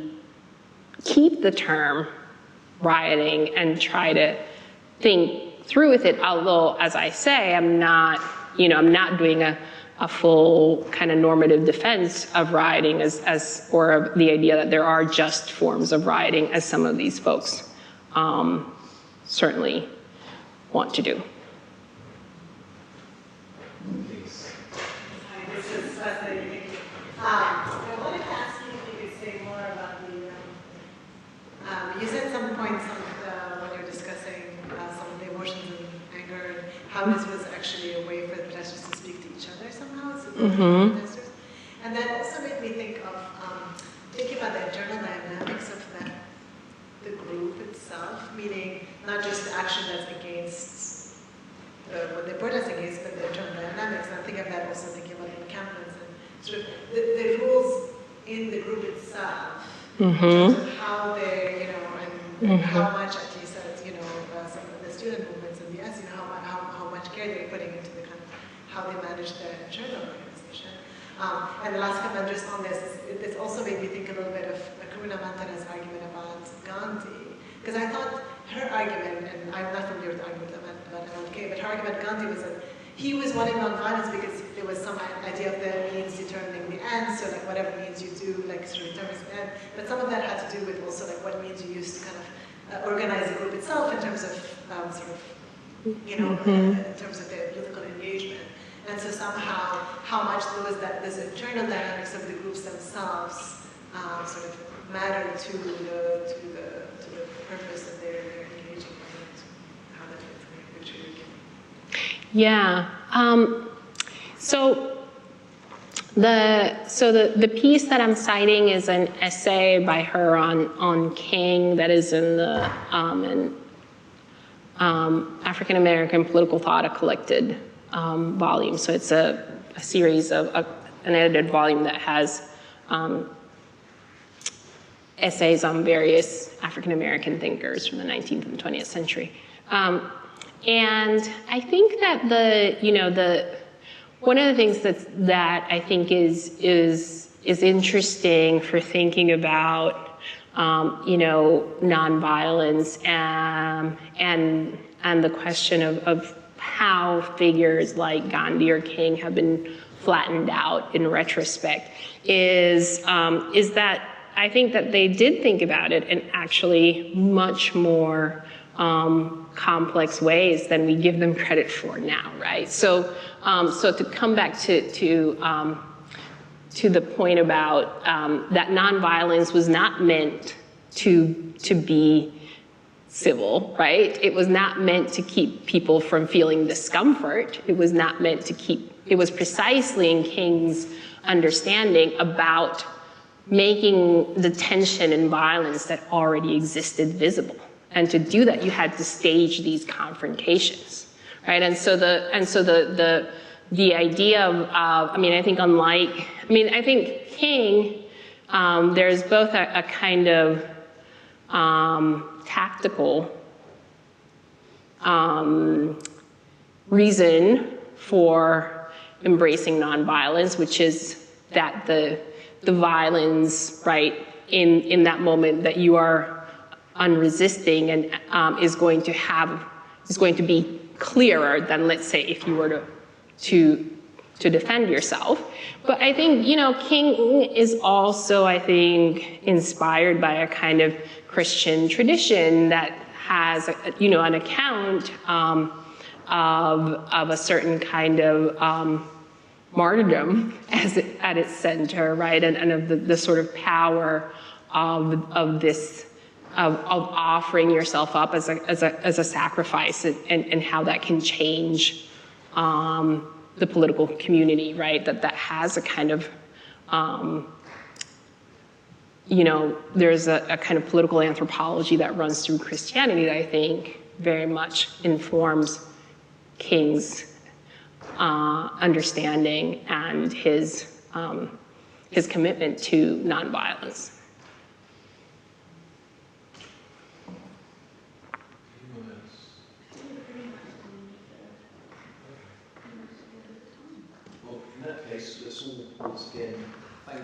keep the term rioting and try to think through with it, although, as I say, I'm not doing a full kind of normative defense of rioting or of the idea that there are just forms of rioting, as some of these folks certainly want to do. This is fascinating. I wanted to ask you if you could say more about you said some points when you were discussing some of the emotions and anger, and how this was actually a way for the protesters to speak to each other somehow, protesters. And that also made me think of thinking about the internal dynamics of the group itself, meaning not just the action that's against what they protest against, but the internal dynamics. And I'm thinking of that also thinking about the encampments and sort of the rules in the group itself, in terms of how they, you know, and how much, at least as, you know, some of the student movements in the US, you know, how much care they're putting into the kind of how they manage their internal organization. And the last comment just on this is, this also made me think a little bit of Karuna Mantana's argument about Gandhi, because I thought her argument, and I'm not familiar with the argument about MLK, but her argument Gandhi was that he was wanting nonviolence because there was some idea of the means determining the end, so like whatever means you do, like sort of determines the end. But some of that had to do with also like what means you use to kind of organize the group itself in terms of sort of, you know, in terms of their political engagement. And so somehow, how much those internal dynamics of the groups themselves sort of matter to the purpose that they're engaging in, how that fits in the picture you're giving. Yeah. So the piece that I'm citing is an essay by her on King that is in the African American Political Thought, a collected volume. So it's a series of an edited volume that has essays on various African American thinkers from the 19th and 20th century. And I think that one of the things that I think is interesting for thinking about nonviolence and the question of how figures like Gandhi or King have been flattened out in retrospect is that I think that they did think about it in actually much more complex ways than we give them credit for now, right? So, so to come back to the point about that nonviolence was not meant to be civil, right? It was not meant to keep people from feeling discomfort. It was not meant to keep, it was precisely in King's understanding about making the tension and violence that already existed visible. And to do that, you had to stage these confrontations, right? And so the idea of, I mean, I think unlike, I mean, I think King, there's both a kind of tactical reason for embracing nonviolence, which is that the violence, right, in that moment that you are unresisting and is going to be clearer than, let's say, if you were to defend yourself. But I think, you know, King is also, I think, inspired by a kind of Christian tradition that has, you know, an account of a certain kind of martyrdom at its center, right? And of the sort of power of this, of offering yourself up as a sacrifice, and how that can change the political community, right? That has a kind of, you know, there's a kind of political anthropology that runs through Christianity that I think very much informs King's understanding and his commitment to nonviolence. Well, in that case, let's all once again thank